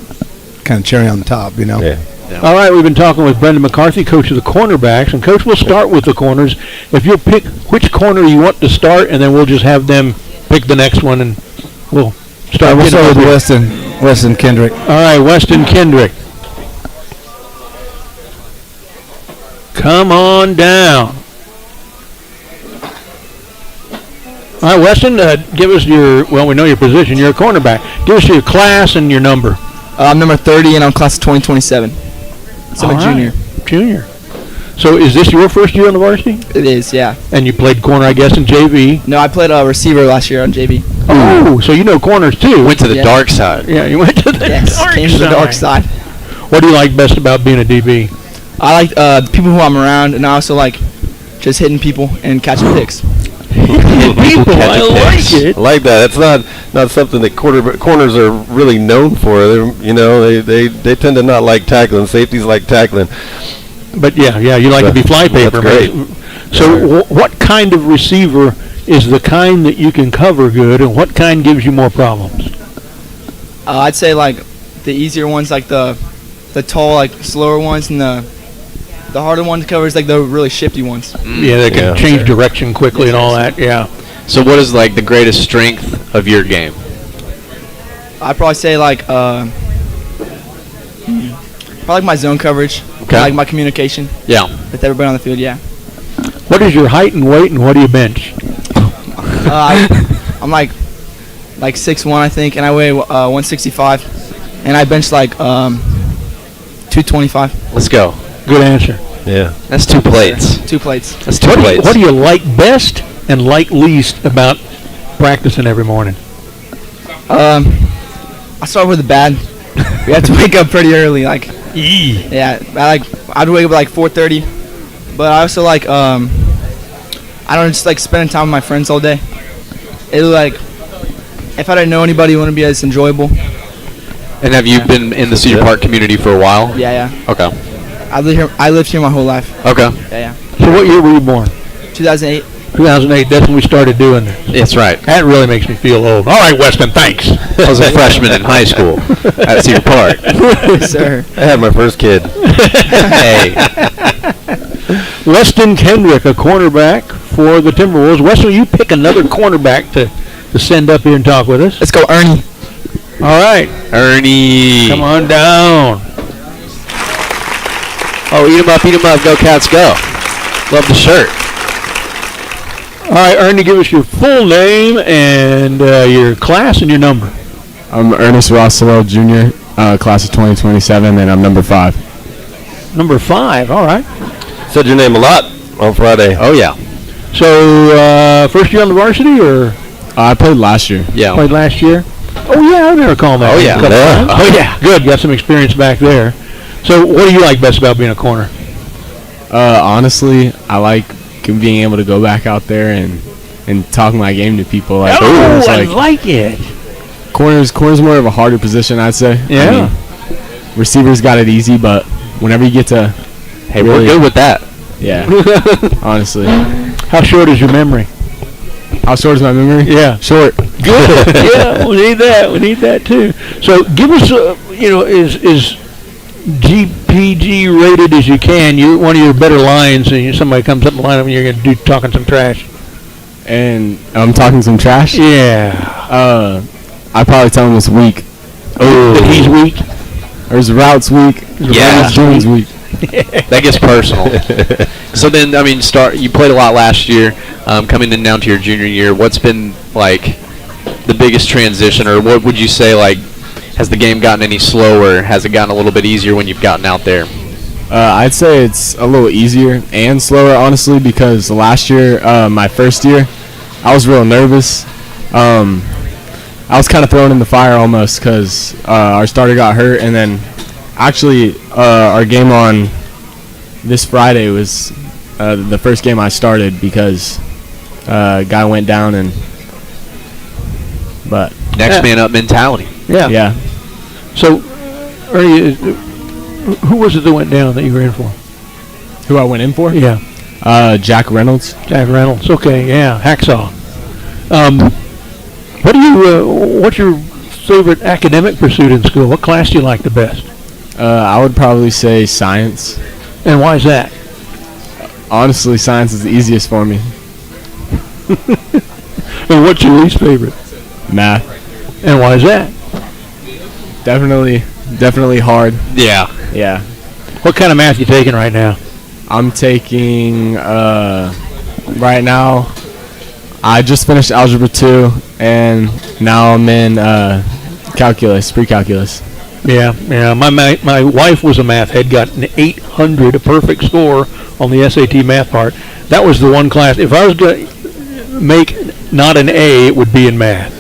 kind of cherry on the top. Yeah. Yeah. All right, we've been talking with Brendan McCarthy, coach of the cornerbacks. And, Coach, we'll start with the corners. If you'll pick which corner you want to start, and then we'll just have them pick the next one, and we'll start. We'll start with Weston Kendrick. All right, Weston Kendrick. Come on down. All right, Weston, give us we know your position. You're a cornerback. Give us your class and your number. I'm number 30, and I'm class of 2027. So I'm a junior. Junior. So is this your first year on the varsity? It is, yeah. And you played corner, I guess, in JV? No, I played receiver last year on JV. Oh, so you know corners, too. Went to the dark side. Yeah, you went to the dark side. Came to the dark side. What do you like best about being a DB? I like the people who I'm around, and I also like just hitting people and catching picks. People, I like it. I like that. It's not something that corners are really known for. They tend to not like tackling. Safeties like tackling. But yeah, you like to be flypaper. That's great. So what kind of receiver is the kind that you can cover good, and what kind gives you more problems? I'd say like the easier ones, like the tall, like slower ones, and the harder one to cover is like the really shifty ones. Yeah, they can change direction quickly and all that. Yeah. So what is like the greatest strength of your game? I'd probably say like probably like my zone coverage. Okay. Like my communication. Yeah. With everybody on the field. Yeah. What is your height and weight, and what do you bench? I'm like 6'1", I think, and I weigh 165, and I bench like 225. Let's go. Good answer. Yeah. That's 2 plates. 2 plates. That's 2 plates. What do you like best and like least about practicing every morning? I start with the bad. We have to wake up pretty early. Like, yeah, I'd wake up at like 4:30, but I also like I don't just like spending time with my friends all day. It like if I didn't know anybody, it wouldn't be as enjoyable. And have you been in the Cedar Park community for a while? Yeah. Okay. I lived here my whole life. Okay. Yeah. So what year were you born? 2008. 2008, that's when we started doing this. That's right. That really makes me feel old. All right, Weston, thanks. I was a freshman in high school at Cedar Park. Yes, sir. I had my first kid. Hey. Weston Kendrick, a cornerback for the Timberwolves. Weston, you pick another cornerback to send up here and talk with us. Let's go, Ernie. All right. Ernie. Come on down. Oh, eat 'em up, go Cats, go. Love the shirt. All right, Ernie, give us your full name and your class and your number. I'm Ernest Rosswell Jr., class of 2027, and I'm number 5. Number 5, all right. Said your name a lot on Friday. Oh, yeah. So, first year on the varsity, or? I played last year. Yeah. Played last year? Oh, yeah, I never recall that. Oh, yeah. Oh, yeah. Good, got some experience back there. So, what do you like best about being a corner? Honestly, I like being able to go back out there and talk my game to people. Like, I like it. Corner's more of a harder position, I'd say. Yeah. I mean, receivers got it easy, but whenever you get to... Hey, we're good with that. Yeah. Honestly. How short is your memory? How short is my memory? Yeah. Short. Good. Yeah, we need that. We need that, too. So, give us, is GPG rated as you can. One of your better lines, and somebody comes up in the line and you're going to do talking some trash. And I'm talking some trash? Yeah. I probably tell him it's weak. Oh. That he's weak? Or his route's weak. Yeah. His weak. That gets personal. So then, I mean, you played a lot last year, coming in down to your junior year. What's been, like, the biggest transition, or what would you say, like, has the game gotten any slower? Has it gotten a little bit easier when you've gotten out there? I'd say it's a little easier and slower, honestly, because last year, my first year, I was real nervous. I was kind of thrown in the fire almost because our starter got hurt, and then actually our game on this Friday was the first game I started because a guy went down, but next man up mentality. Yeah. Yeah. So, Ernie, who was it that went down that you were in for? Who I went in for? Yeah. Jack Reynolds. Jack Reynolds. Okay. Yeah. Hacksaw. What's your favorite academic pursuit in school? What class do you like the best? I would probably say science. And why is that? Honestly, science is the easiest for me. And what's your least favorite? Math. And why is that? Definitely hard. Yeah. Yeah. What kind of math you taking right now? I'm taking, right now, I just finished Algebra 2, and now I'm in calculus, pre-calculus. Yeah. My wife was a math head, got an 800, a perfect score on the SAT math part. That was the one class. If I was going to make not an A, it would be in math.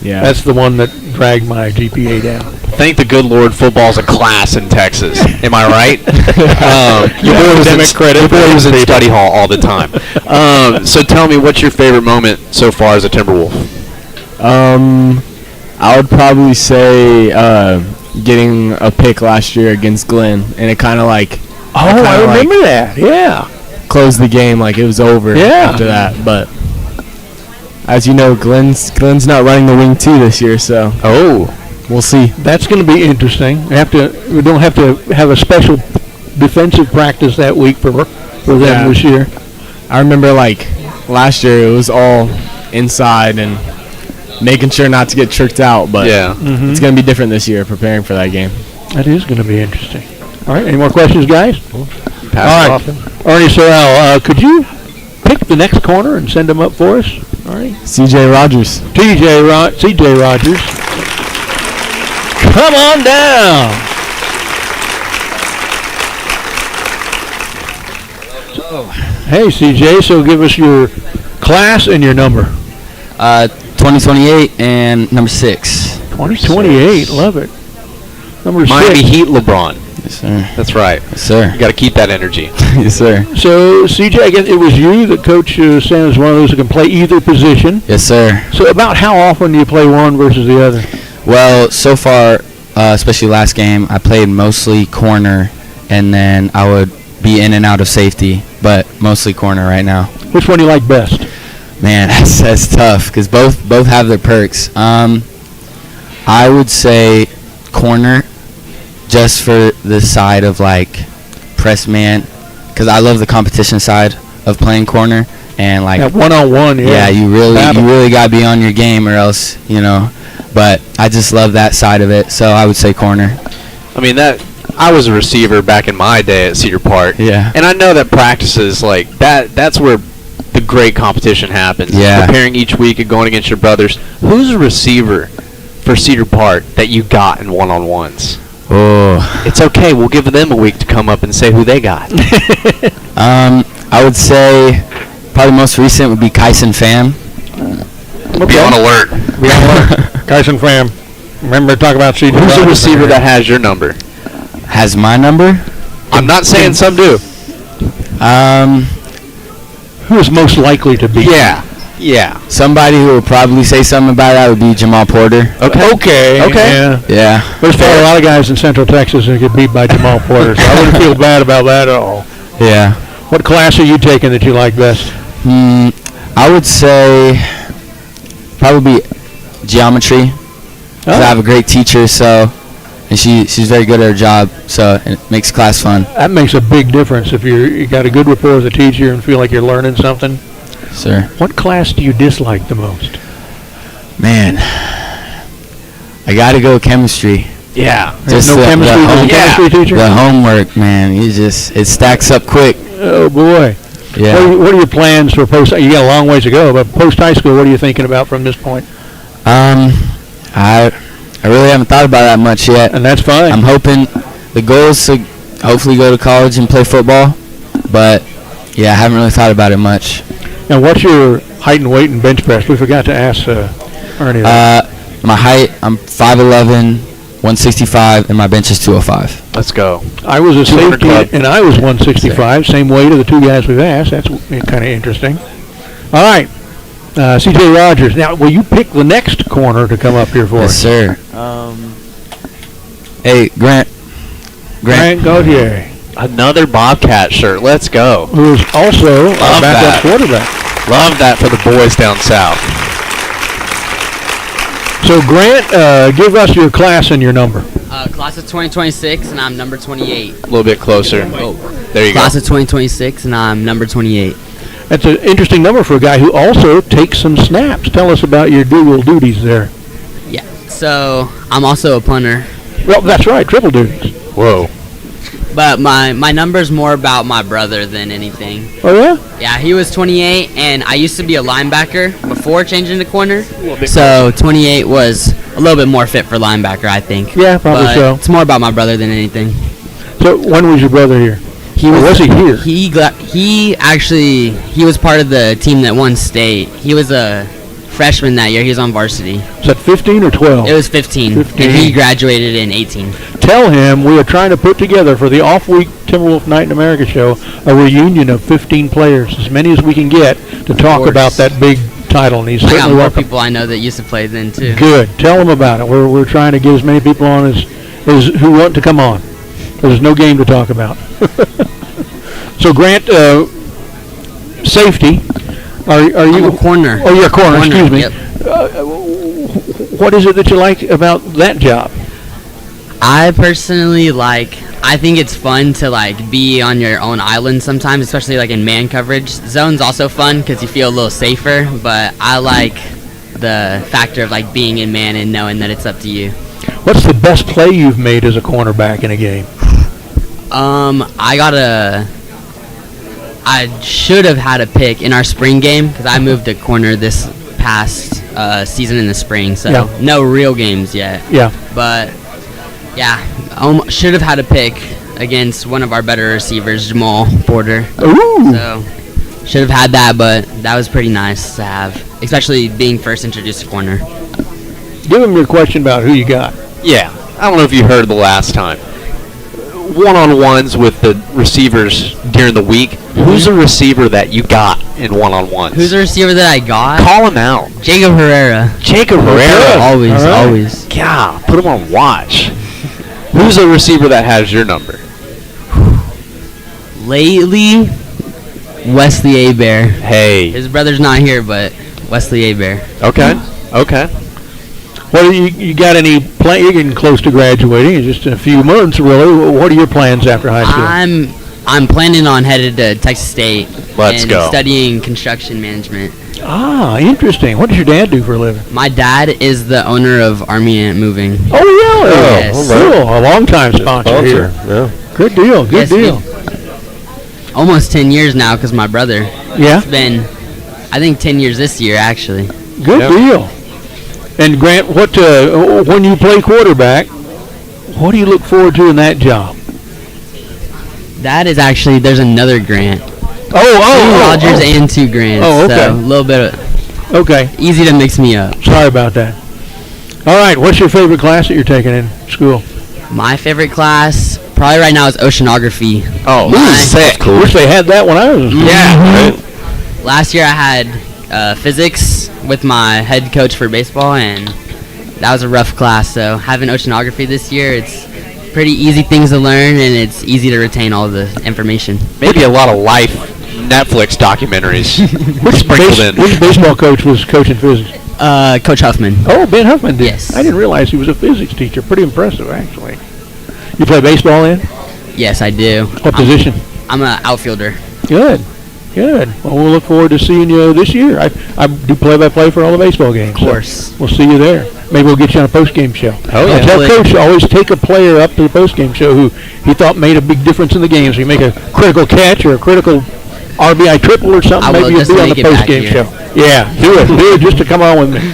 Yeah. That's the one that dragged my GPA down. Thank the good Lord, football's a class in Texas. Am I right? Your boy was in study hall all the time. So tell me, what's your favorite moment so far as a Timberwolf? I would probably say getting a pick last year against Glenn, and it kind of like I remember that. Yeah, closed the game like it was over. Yeah. After that, but as you know, Glenn's not running the wing 2 this year, so we'll see. That's going to be interesting. We don't have to have a special defensive practice that week for them this year. I remember like last year it was all inside and making sure not to get tricked out, but it's going to be different this year preparing for that game. That is going to be interesting. All right, any more questions, guys? Pass all right, Ernie Sorrell, could you pick the next corner and send them up for us? All right. CJ Rogers. CJ Rogers. Come on down. Hey, CJ, so give us your class and your number. 2028 and number 6. 2028, love it. Number 6. Miami Heat LeBron. Yes, sir. That's right. Yes, sir. You got to keep that energy. Yes, sir. So, CJ, I guess it was you that Coach Sam is one of those who can play either position. Yes, sir. So, about how often do you play one versus the other? Well, so far, especially last game, I played mostly corner, and then I would be in and out of safety, but mostly corner right now. Which one do you like best? Man, that's tough because both have their perks. I would say corner, just for the side of like press man, because I love the competition side of playing corner and like one-on-one. Yeah, you really gotta be on your game or else, But I just love that side of it, so I would say corner. I mean I was a receiver back in my day at Cedar Park. Yeah. And I know that practices like that's where the great competition happens. Yeah. Preparing each week and going against your brothers. Who's a receiver for Cedar Park that you got in one-on-ones? Oh. It's okay. We'll give them a week to come up and say who they got. I would say probably most recent would be Kyson Pham. Be on alert. Kyson Pham. Remember to talk about Cedar. Who's the receiver that has your number? Has my number? I'm not saying some do. Who is most likely to be? Yeah. Somebody who would probably say something about that would be Jamal Porter. Okay. Yeah. There's probably a lot of guys in Central Texas who get beat by Jamal Porter, so I wouldn't feel bad about that at all. Yeah. What class are you taking that you like best? I would say probably geometry. 'Cause I have a great teacher, and she's very good at her job, so it makes class fun. That makes a big difference if you got a good rapport with a teacher and feel like you're learning something. Sir. What class do you dislike the most? Man, I got to go chemistry. Yeah. Just no chemistry teacher? The homework, man, it stacks up quick. Oh, boy. Yeah. What are your plans for post? You got a long ways to go, but post-high school, what are you thinking about from this point? I really haven't thought about that much yet. And that's fine. I'm hoping the goal is to hopefully go to college and play football, but yeah, I haven't really thought about it much. Now, what's your height and weight and bench press? We forgot to ask Ernie that. My height, I'm 5'11", 165, and my bench is 205. Let's go. I was a safety, and I was 165, same weight of the two guys we've asked. That's kind of interesting. All right, CJ Rogers. Now, will you pick the next corner to come up here for us? Yes, sir. Hey, Grant Gauthier. Another Bobcat shirt. Let's go. Who is also a backup quarterback. Love that for the boys down south. So, Grant, give us your class and your number. Class of 2026, and I'm number 28. A little bit closer. Oh. There you Class go. of 2026, and I'm number 28. That's an interesting number for a guy who also takes some snaps. Tell us about your dual duties there. Yeah. So I'm also a punter. Well, that's right, triple duties. Whoa. But my number's more about my brother than anything. Oh, yeah? Yeah, he was 28, and I used to be a linebacker before changing to corner. So 28 was a little bit more fit for linebacker, I think. Yeah, probably But so. It's more about my brother than anything. So, when was your brother here? Was he here? He was part of the team that won state. He was a freshman that year. He was on varsity. Is that 15 or 12? It was 15. 15. And he graduated in 18. Tell him we are trying to put together for the off-week Timberwolf Night in America show a reunion of 15 players, as many as we can get, to talk about that big title. And he's I got certainly more welcome. people I know that used to play then, too. Good. Tell him about it. We're trying to get as many people on as who want to come on. There's no game to talk about. So, Grant, safety. Are you I'm a corner? Oh, you're a corner. Excuse me. Yep. What is it that you like about that job? I personally I think it's fun to be on your own island sometimes, especially in man coverage. Zone's also fun because you feel a little safer, but I like the factor of being in man and knowing that it's up to you. What's the best play you've made as a cornerback in a game? I should have had a pick in our spring game because I moved to corner this past season in the spring, so no real games yet. Yeah. But yeah, should have had a pick against one of our better receivers, Jamal Porter. Ooh. So should have had that, but that was pretty nice to have, especially being first introduced to corner. Give him your question about who you got. Yeah. I don't know if you heard the last time. One-on-ones with the receivers during the week. Who's the receiver that you got in one-on-ones? Who's the receiver that I got? Call him out. Jacob Herrera. Jacob Herrera. Always, All right. always. God, put him on watch. Who's the receiver that has your number? Lately, Wesley Abear. Hey. His brother's not here, but Wesley Abear. Okay. Okay. Well, you got any plan? You're getting close to graduating. It's just in a few months, really. What are your plans after high school? I'm planning on headed to Texas State. Let's and go. Studying construction management. Ah, interesting. What does your dad do for a living? My dad is the owner of Army Ant Moving. Oh, really? Yes. Cool. A long-time sponsor here. Yeah. Good deal. Good deal. Almost 10 years now because my brother. Yeah? It's been, I think, 10 years this year, actually. Good deal. And Grant, what when you play quarterback, what do you look forward to in that job? That is actually, there's another Grant. Two Rogers and 2 Grants. Oh, okay. So a little bit of, easy to mix me up. Sorry about that. All right, what's your favorite class that you're taking in school? My favorite class, probably right now, is oceanography. Oh, sick. Cool. Wish they had that when I was in school. Yeah. Right. Last year I had physics with my head coach for baseball, and that was a rough class. So having oceanography this year, it's pretty easy things to learn, and it's easy to retain all the information. Maybe a lot of life Netflix documentaries sprinkled in. Which baseball coach was coaching physics? Coach Huffman. Oh, Ben Huffman did. Yes. I didn't realize he was a physics teacher. Pretty impressive, actually. You play baseball then? Yes, I do. What position? I'm an outfielder. Good. Good. Well, we'll look forward to seeing you this year. I do play-by-play for all the baseball games. Of course. So we'll see you there. Maybe we'll get you on a post-game show. Oh, yeah. Tell Coach to always take a player up to the post-game show who he thought made a big difference in the game. So you make a critical catch or a critical RBI triple or something. Maybe you'll be on the post-game show. Yeah, do it just to come on with me.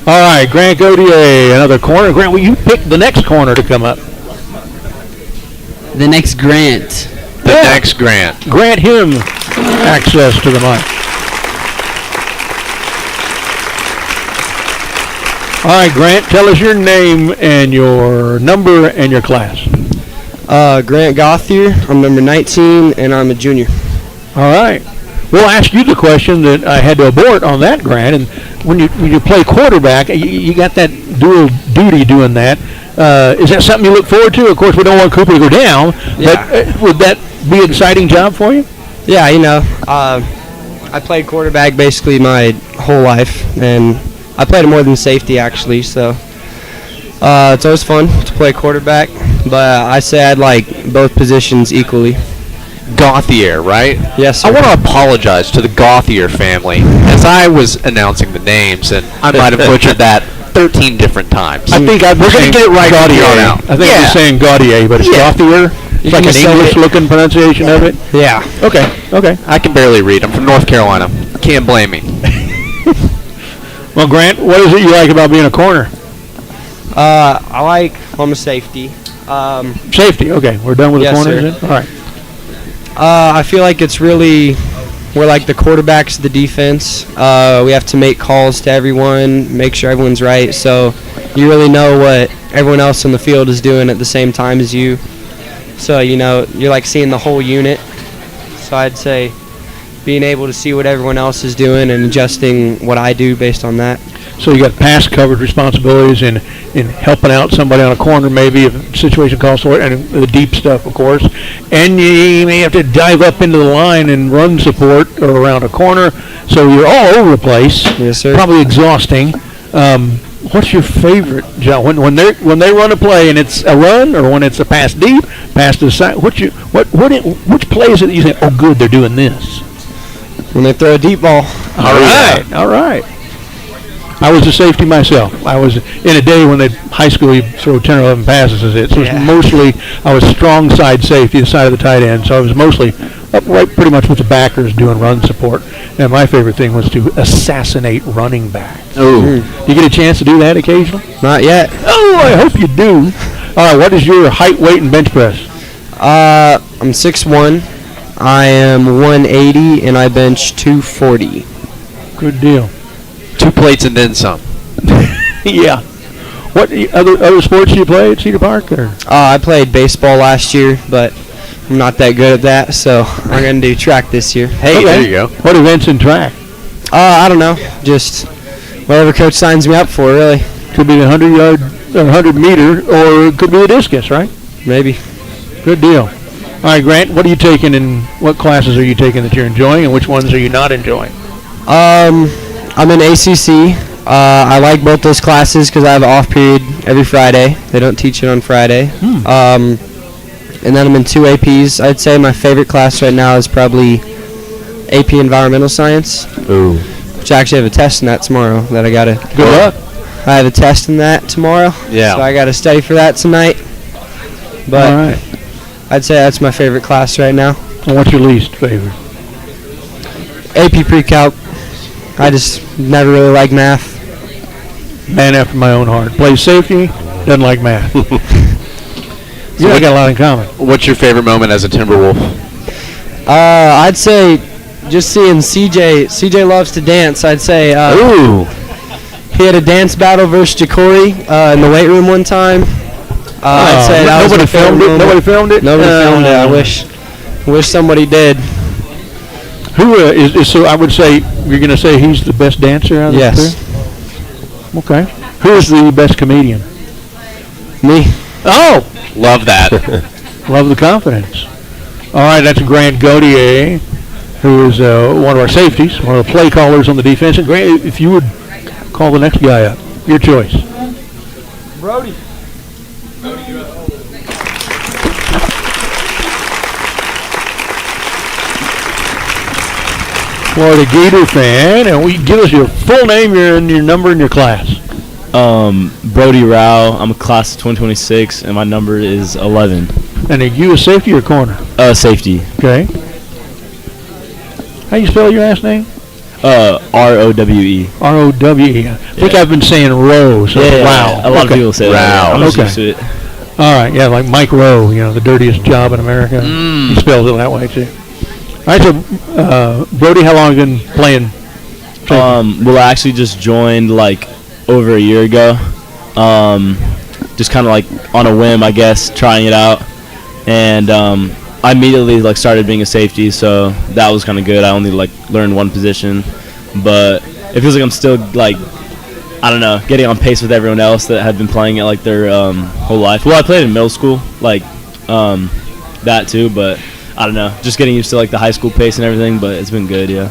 All right, Grant Gauthier, another corner. Grant, will you pick the next corner to come up? The next Grant. The next Grant. Grant him access to the mic. All right, Grant, tell us your name and your number and your class. Grant Gauthier. I'm number 19, and I'm a junior. All right. We'll ask you the question that I had to abort on that, Grant. And when you play quarterback, you got that dual duty doing that. Is that something you look forward to? Of course, we don't want Cooper to go down, but would that be an exciting job for you? Yeah, I played quarterback basically my whole life, and I played more than safety actually, so it's always fun to play quarterback. But I say I'd like both positions equally. Gauthier, right? Yes, sir. I want to apologize to the Gauthier family as I was announcing the names, and I might have butchered that 13 different times. I think we're going to get it right from here on out. I think you're saying Gaudier, but it's Gauthier. It's like an English-looking pronunciation of it. Yeah. Okay. I can barely read. I'm from North Carolina. Can't blame me. Well, Grant, what is it you like about being a corner? I'm a safety. Safety. Okay, we're done with the Yes, corners sir. then? All right. I feel like we're like the quarterbacks of the defense. We have to make calls to everyone, make sure everyone's right. So you really know what everyone else on the field is doing at the same time as you. So, you're like seeing the whole unit. So I'd say being able to see what everyone else is doing and adjusting what I do based on that. So you got pass coverage responsibilities in helping out somebody on a corner, maybe if a situation calls for it, and the deep stuff, of course. And you may have to dive up into the line and run support or around a corner. So you're all over the place. Yes, sir. Probably exhausting. What's your favorite, John? When they run a play and it's a run, or when it's a pass deep, pass to the side? Which play is it that you think, oh, good, they're doing this? When they throw a deep ball. All right. I was a safety myself. I was in a day when high school you throw 10 or 11 passes as it. So it was mostly, I was strong side safety, the side of the tight end. So I was mostly upright pretty much with the backers doing run support. And my favorite thing was to assassinate running backs. Oh. Do you get a chance to do that occasionally? Not yet. Oh, I hope you do. All right, what is your height, weight, and bench press? I'm 6'1". I am 180, and I bench 240. Good deal. 2 plates and then some. Yeah. What other sports do you play at Cedar Park? Or? I played baseball last year, but I'm not that good at that, so I'm going to do track this year. Hey, there you go. What events in track? I don't know. Just whatever coach signs me up for, really. Could be the 100-yard, 100-meter, or it could be the discus, right? Maybe. Good deal. All right, Grant, what are you taking and what classes are you taking that you're enjoying, and which ones are you not enjoying? I'm in ACC. I like both those classes because I have an off period every Friday. They don't teach it on Friday. And then I'm in 2 APs. I'd say my favorite class right now is probably AP Environmental Science. Ooh. Which I actually have a test in that tomorrow that I got to... Good luck. I have a test in that tomorrow. Yeah. So I got to study for that tonight. But all right. I'd say that's my favorite class right now. And what's your least favorite? AP Pre-Calc. I just never really liked math. Man after my own heart. Plays safety, doesn't like math. So we got a lot in common. What's your favorite moment as a Timberwolf? I'd say just seeing CJ. CJ loves to dance. I'd say. Ooh. He had a dance battle versus Jacory in the weight room one time. I'd say that nobody filmed it. Nobody filmed it. Nobody filmed it. I wish somebody did. Who is so? I would say you're going to say he's the best dancer out of Yes. the two? Okay. Who is the best comedian? Me. Oh, love that. Love the confidence. All right, that's Grant Gaudier, who is one of our safeties, one of the play callers on the defense. And Grant, if you would call the next guy up, your choice. Brody. Florida Gator fan, and give us your full name, your number, and your class. Brody Rao. I'm a class of 2026, and my number is 11. And are you a safety or corner? Safety. Okay. How you spell your last name? R-O-W-E. R-O-W-E. I think I've been saying Rowe, so wow. A lot of people say that. I'm okay. used to it. All right, yeah, like Mike Rowe, the dirtiest job in America. He spells it that way, too. All right, so, Brody, how long have you been playing? Well, I actually just joined, over a year ago. Just kind of, on a whim, I guess, trying it out. And I immediately, started being a safety, so that was kind of good. I only, learned one position. But it feels like I'm still, I don't know, getting on pace with everyone else that had been playing it, their whole life. Well, I played in middle school, that too, but... I don't know, just getting used to the high school pace and everything, but it's been good, yeah.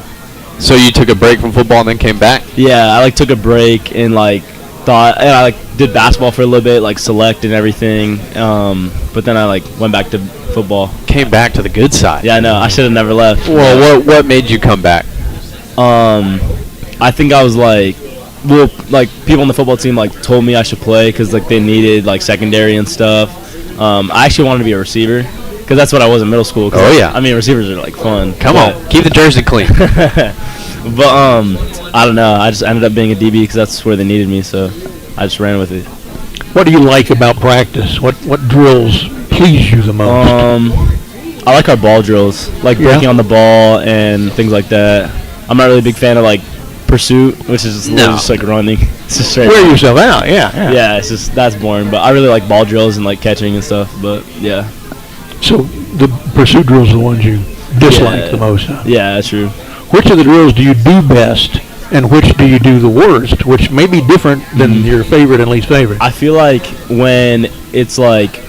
So you took a break from football and then came back? Yeah, I like took a break and like thought, and I like did basketball for a little bit, like select and everything. But then I like went back to football. Came back to the good side. Yeah, I know. I should have never left. Well, what made you come back? I think I was like, well, like people on the football team like told me I should play because like they needed like secondary and stuff. I actually wanted to be a receiver because that's what I was in middle school. Oh yeah. I mean, receivers are like fun. Come on, keep the jersey clean. But I don't know. I just ended up being a DB because that's where they needed me, so I just ran with it. What do you like about practice? What drills please you the most? I like our ball drills, like breaking on the ball and things like that. I'm not really a big fan of like pursuit, which is just like running. It's just straight. Wear yourself out, yeah. Yeah, it's just that's boring. But I really like ball drills and like catching and stuff. But yeah. So the pursuit drills are the ones you dislike the most, huh? Yeah, that's true. Which of the drills do you do best, and which do you do the worst? Which may be different than your favorite and least favorite. I feel like when it's like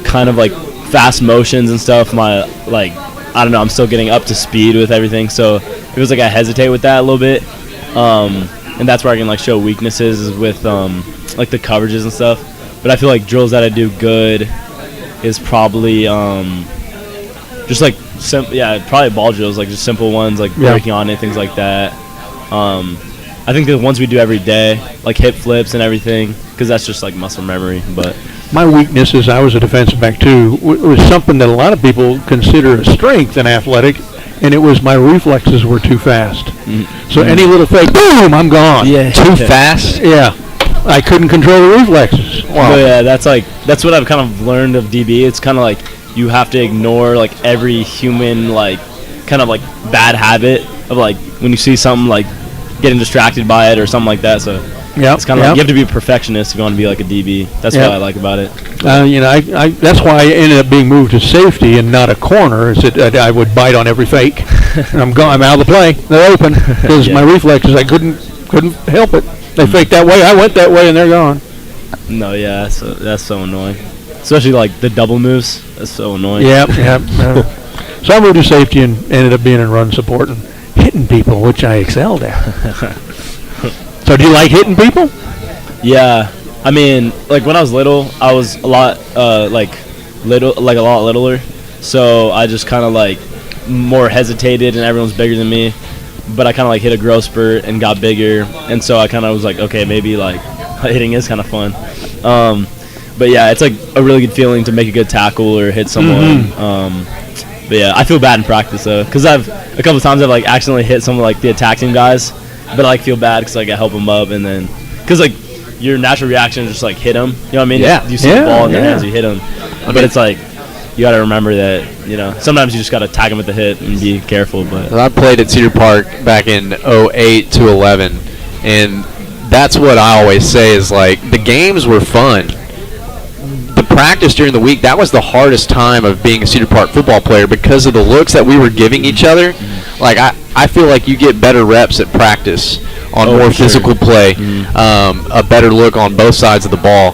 kind of like fast motions and stuff, my like I don't know, I'm still getting up to speed with everything, so it feels like I hesitate with that a little bit. And that's where I can like show weaknesses is with like the coverages and stuff. But I feel like drills that I do good is probably just like probably ball drills, like just simple ones like breaking on it, things like that. I think the ones we do every day, like hip flips and everything, because that's just like muscle memory. But my weakness is I was a defensive back too. Was something that a lot of people consider a strength in athletic, and it was my reflexes were too fast. So any little fake, boom, I'm gone. Yeah. Too fast? Yeah. I couldn't control the reflexes. Wow. Yeah, that's what I've kind of learned of DB. It's kind of like you have to ignore like every human like kind of like bad habit of like when you see something like getting distracted by it or something like that. So it's kind of like you have to be a perfectionist if you want to be like a DB. That's what I like about it. I that's why I ended up being moved to safety and not a corner. Is that I would bite on every fake, and I'm gone. I'm out of the play. They're open because my reflexes. I couldn't help it. They faked that way. I went that way, and they're gone. No, yeah, that's so annoying. Especially like the double moves. That's so annoying. So I moved to safety and ended up being in run support and hitting people, which I excelled at. So do you like hitting people? Yeah, I mean, like when I was little, I was a lot a lot littler. So I just kind of like more hesitated, and everyone's bigger than me. But I kind of like hit a growth spurt and got bigger, and so I kind of was like, okay, maybe like hitting is kind of fun. But yeah, it's like a really good feeling to make a good tackle or hit someone. But yeah, I feel bad in practice though, because a couple times I've like accidentally hit some of like the attack team guys, but I like feel bad because like I help them up, and then because like your natural reaction is just like hit them. You know what I mean? Yeah. You see the ball in their hands, you hit them. But it's like you got to remember that sometimes you just got to tag them at the hip and be careful. But I played at Cedar Park back in 08 to 11, and that's what I always say is like the games were fun. The practice during the week, that was the hardest time of being a Cedar Park football player because of the looks that we were giving each other. Like I feel like you get better reps at practice on more physical play, a better look on both sides of the ball.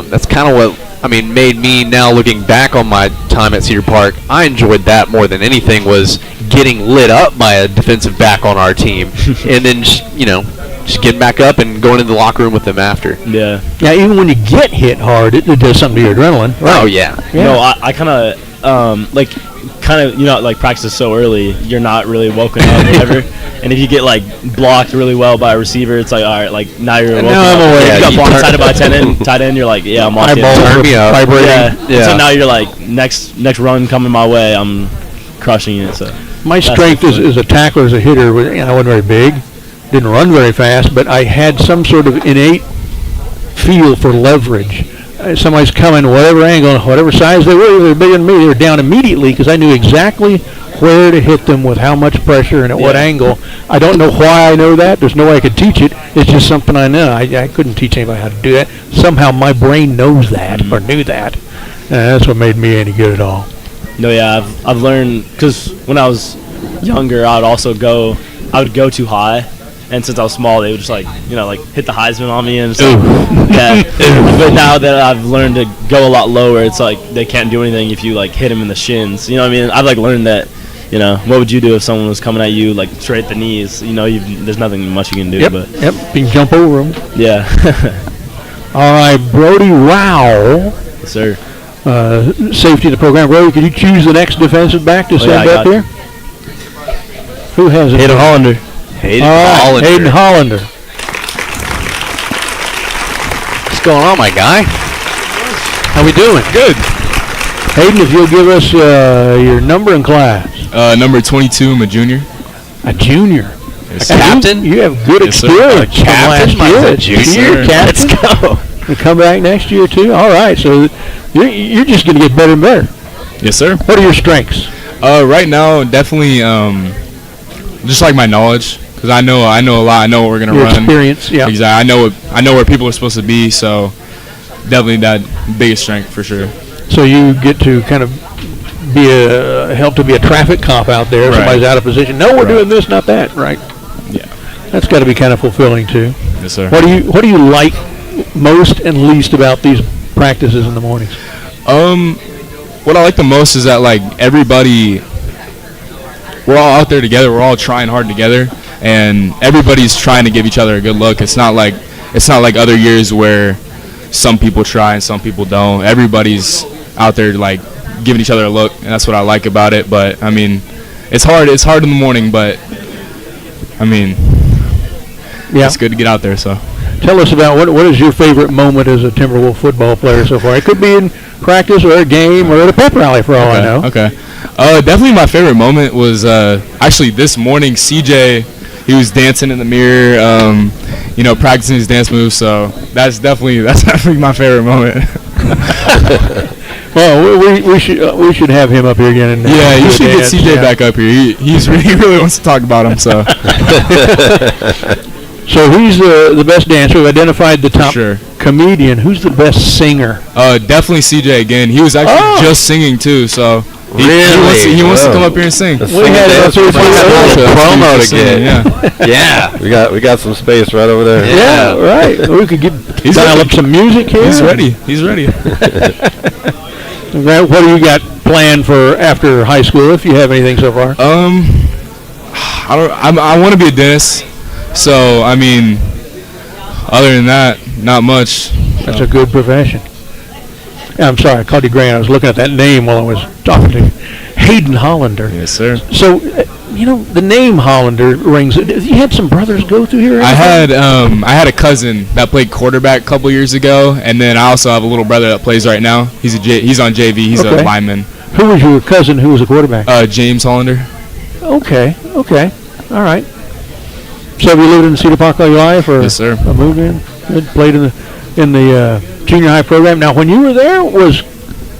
That's kind of what made me, now looking back on my time at Cedar Park, I enjoyed that more than anything was getting lit up by a defensive back on our team and then just getting back up and going into the locker room with them after. Yeah, even when you get hit hard, it does something to your adrenaline. Right? Oh, yeah. No, I kind of, like practice so early, you're not really woken up or whatever. And if you get like blocked really well by a receiver, it's like, all right, like now you're woken up. You got blindsided by a tight end, you're like, yeah, I'm locked in. Turn me up. Yeah. So now you're like, next run coming my way, I'm crushing it. So my strength as a tackler, as a hitter, I wasn't very big, didn't run very fast, but I had some sort of innate feel for leverage. Somebody's coming, whatever angle, whatever size they were bigger than me, they were down immediately because I knew exactly where to hit them with how much pressure and at what angle. I don't know why I know that. There's no way I could teach it. It's just something I know. I couldn't teach anybody how to do that. Somehow my brain knows that or knew that. That's what made me any good at all. No, yeah, I've learned because when I was younger, I would go too high. And since I was small, they would just like hit the Heisman on me and stuff. But now that I've learned to go a lot lower, it's like they can't do anything if you like hit them in the shins. You know what I mean? I've like learned that, You know, what would you do if someone was coming at you like straight at the knees? You know, there's nothing much you can do. Yep. But Yep. You can jump over them. Yeah. All right, Brody Rowell. Yes, sir. Safety of the program. Brody, could you choose the next defensive back to send up here? Who has it? Hayden Hollander. Hayden Hollander. What's going on, my guy? How we doing? Good. Hayden, if you'll give us your number and class. Number 22, I'm a junior. A junior? Yes, captain? You have good Yes, sir. experience from Captain? last year. A junior? Captain? Let's go. You come back next year, too? All right, so you're just going to get better and better. Yes, sir. What are your strengths? Right now, definitely just like my knowledge, because I know a lot. I know what we're gonna run. Experience, yeah. Exactly. I know where people are supposed to be. So definitely that biggest strength for sure. So you get to kind of help to be a traffic cop out there. Right. Somebody's out of position. No, we're doing this, not that. Right. Yeah. That's got to be kind of fulfilling too. Yes, sir. What do you like most and least about these practices in the mornings? What I like the most is that like everybody, we're all out there together. We're all trying hard together, and everybody's trying to give each other a good look. It's not like other years where some people try and some people don't. Everybody's out there like giving each other a look, and that's what I like about it. But I mean, it's hard in the morning, but I mean, yeah, it's good to get out there. So tell us about what is your favorite moment as a Timberwolf football player so far? It could be in practice or a game or at a pep rally for all I know. Okay. Definitely my favorite moment was actually this morning. CJ, he was dancing in the mirror, practicing his dance moves. So that's definitely my favorite moment. Well, we should have him up here again. Yeah, you should get CJ back up here. He really wants to talk about him. So. So he's the best dancer. We've identified the top comedian. Who's the best singer? Definitely CJ again. He was actually just singing too. So he wants to come up here and sing. We had it up here for promo to get. Yeah. Yeah. We got some space right over there. Yeah, right. We could dial up some music here. He's ready. What do you got planned for after high school, if you have anything so far? I want to be a dentist. So, I mean, other than that, not much. That's a good profession. I'm sorry, I called you Grant. I was looking at that name while I was talking to you. Hayden Hollander. Yes, sir. So, the name Hollander rings. You had some brothers go through here? I had a cousin that played quarterback a couple years ago, and then I also have a little brother that plays right now. He's on JV. He's a lineman. Who was your cousin who was a quarterback? James Hollander. Okay. All right. So have you lived in Cedar Park all your life, or yes, sir. A move in? Good. Played in the junior high program. Now, when you were there, was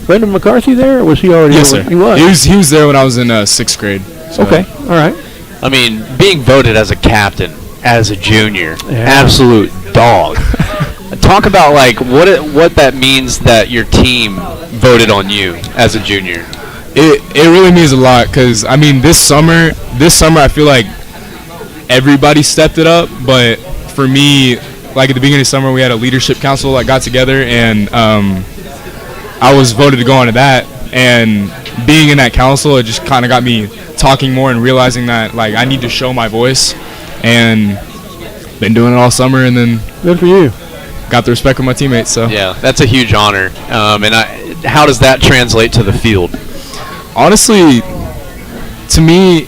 Brendan McCarthy there, or was he already? Yes, over? sir. He was. He was there when I was in 6th grade. So. Okay. All right. I mean, being voted as a captain as a junior, absolute dog. Talk about like what that means that your team voted on you as a junior. It really means a lot because I mean this summer I feel like everybody stepped it up, but for me, like at the beginning of summer, we had a leadership council that got together, and I was voted to go on to that. And being in that council, it just kind of got me talking more and realizing that like I need to show my voice, and been doing it all summer. And then good for you. Got the respect of my teammates. So yeah, that's a huge honor. How does that translate to the field? Honestly, to me,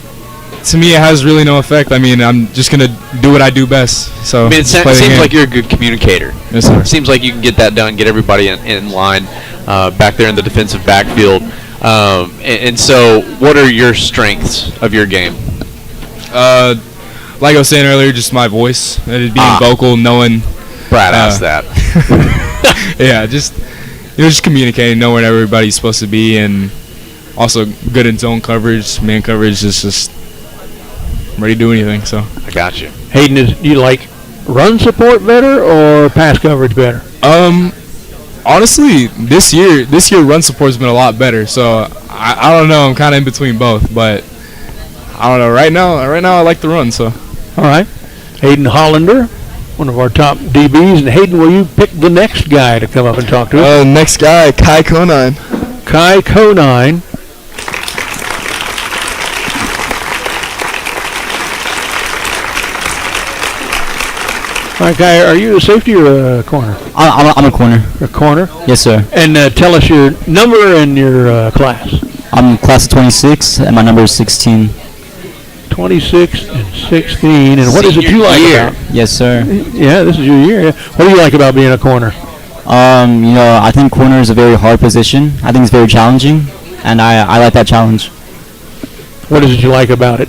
it has really no effect. I mean, I'm just gonna do what I do best. So I mean, it seems like you're a good communicator. Yes, sir. It seems like you can get that done, get everybody in line back there in the defensive backfield. And so, what are your strengths of your game? Like I was saying earlier, just my voice, being vocal, knowing. Brad asked that. Yeah, just communicating, knowing where everybody's supposed to be, and also good in zone coverage, man coverage, just ready to do anything. So I got you. Hayden, do you like run support better or pass coverage better? Honestly, this year run support's been a lot better. So I don't know. I'm kind of in between both, but I don't know. Right now I like the run. So all right, Hayden Hollander, one of our top DBs. And Hayden, will you pick the next guy to come up and talk to us? Next guy, Kai Conine. Kai Conine. All right, Kai, are you a safety or a corner? I'm a corner. A corner? Yes, sir. And tell us your number and your class. I'm class of 26, and my number is 16. 26 and 16. And what is it you like about? Yes, sir. Yeah, this is your year. Yeah. What do you like about being a corner? I think corner is a very hard position. I think it's very challenging, and I like that challenge. What is it you like about it?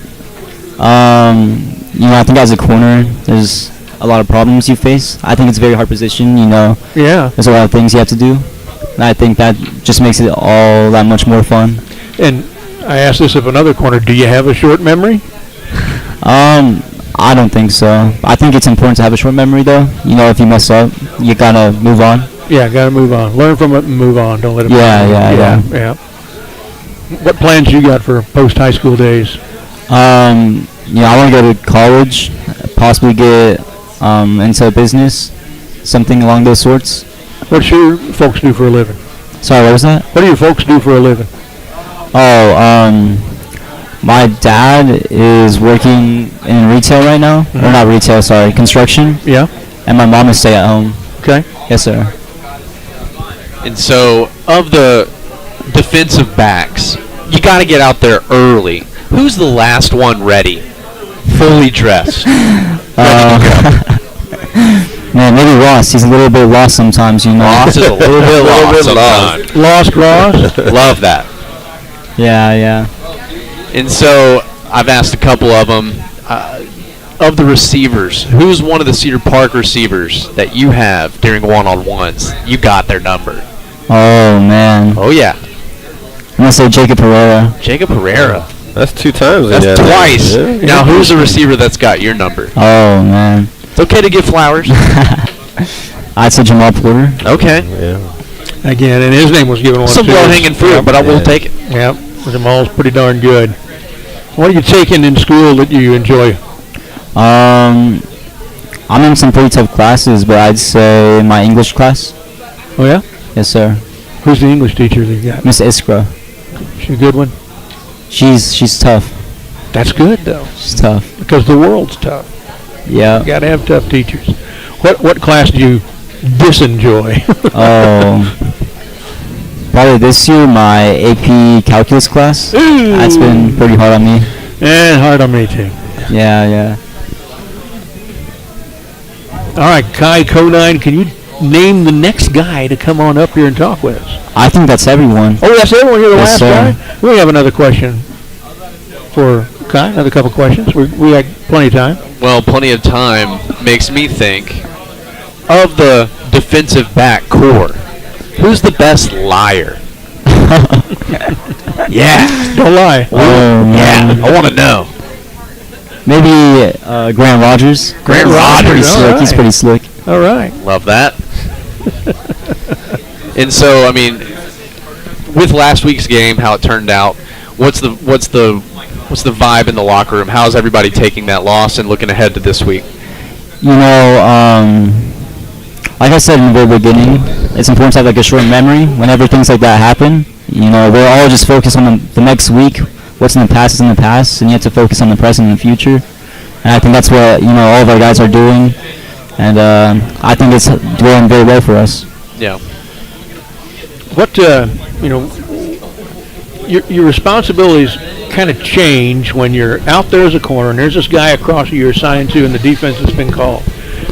I think as a corner, there's a lot of problems you face. I think it's a very hard position, Yeah. There's a lot of things you have to do. And I think that just makes it all that much more fun. And I asked this of another corner. Do you have a short memory? I don't think so. I think it's important to have a short memory, though. If you mess up, you gotta move on. Yeah, gotta move on. Learn from it and move on. Don't let it. Yeah. What plans you got for post-high school days? I want to go to college, possibly get into business, something along those sorts. What your folks do for a living? Sorry, what was that? What do your folks do for a living? My dad is working in retail right now. Mm-hmm. Or not retail, sorry, construction. Yeah. And my mom is stay at home. Okay. Yes, sir. And so, of the defensive backs, you got to get out there early. Who's the last one ready? Fully dressed. Man, maybe Ross. He's a little bit lost sometimes, Ross is a little bit lost sometimes. Lost Ross? Love that. Yeah. And so, I've asked a couple of them. Of the receivers, who's one of the Cedar Park receivers that you have during one-on-ones? You got their number. Oh, man. Oh, yeah. I'm going to say Jacob Pereira. Jacob Pereira. That's 2 times. That's twice. Yeah. Now, who's the receiver that's got your number? Oh, man. It's okay to give flowers. I'd say Jamal Porter. Okay. Yeah. Again, and his name was given one Some too. low-hanging fruit, but I will take it. Yep. Jamal's pretty darn good. What are you taking in school that you enjoy? I'm in some pretty tough classes, but I'd say my English class. Oh, yeah? Yes, sir. Who's the English teacher that you got? Miss Iskra. She a good one? She's tough. That's good, though. She's tough. Because the world's tough. Yeah. You got to have tough teachers. What class do you disenjoy? Probably this year, my AP Calculus class. Ooh. That's been pretty hard on me. And hard on me, too. Yeah. All right, Kai Conine, can you name the next guy to come on up here and talk with us? I think that's everyone. Oh, that's everyone. You're the last guy? We have another question for Kai, another couple questions. We got plenty of time. Well, plenty of time makes me think of the defensive back core. Who's the best liar? Yeah. Don't lie. Yeah, I want to know. Maybe Grant Rogers. Grant Rogers. He's pretty slick. All right. Love that. And so, I mean, with last week's game, how it turned out, what's the vibe in the locker room? How's everybody taking that loss and looking ahead to this week? Like I said in the very beginning, it's important to have like a short memory whenever things like that happen. We're all just focused on the next week. What's in the past is in the past, and you have to focus on the present and the future. And I think that's what all of our guys are doing, and I think it's doing very well for us. Yeah. What your responsibilities kind of change when you're out there as a corner, and there's this guy across you're assigned to, and the defense has been called.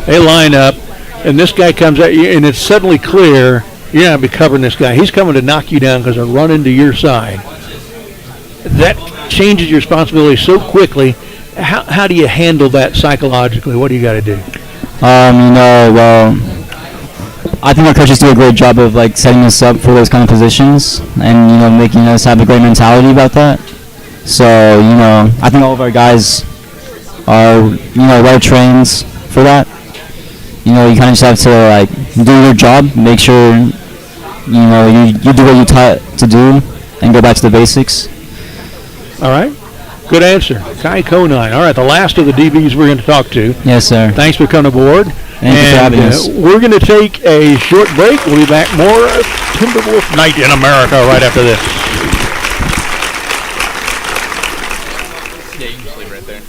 They line up, and this guy comes at you, and it's suddenly clear you're not going to be covering this guy. He's coming to knock you down because they're running to your side. That changes your responsibility so quickly. How do you handle that psychologically? What do you got to do? Well, I think our coaches do a great job of like setting us up for those kind of positions, and making us have a great mentality about that. So I think all of our guys are well trained for that. You kind of just have to like do your job, make sure you do what you're taught to do, and go back to the basics. All right. Good answer. Kai Conine. All right, the last of the DBs we're going to talk to. Yes, sir. Thanks for coming aboard. Thank you for having us. We're going to take a short break. We'll be back more Timberwolf Night in America right after this. Yeah, you can just leave right there.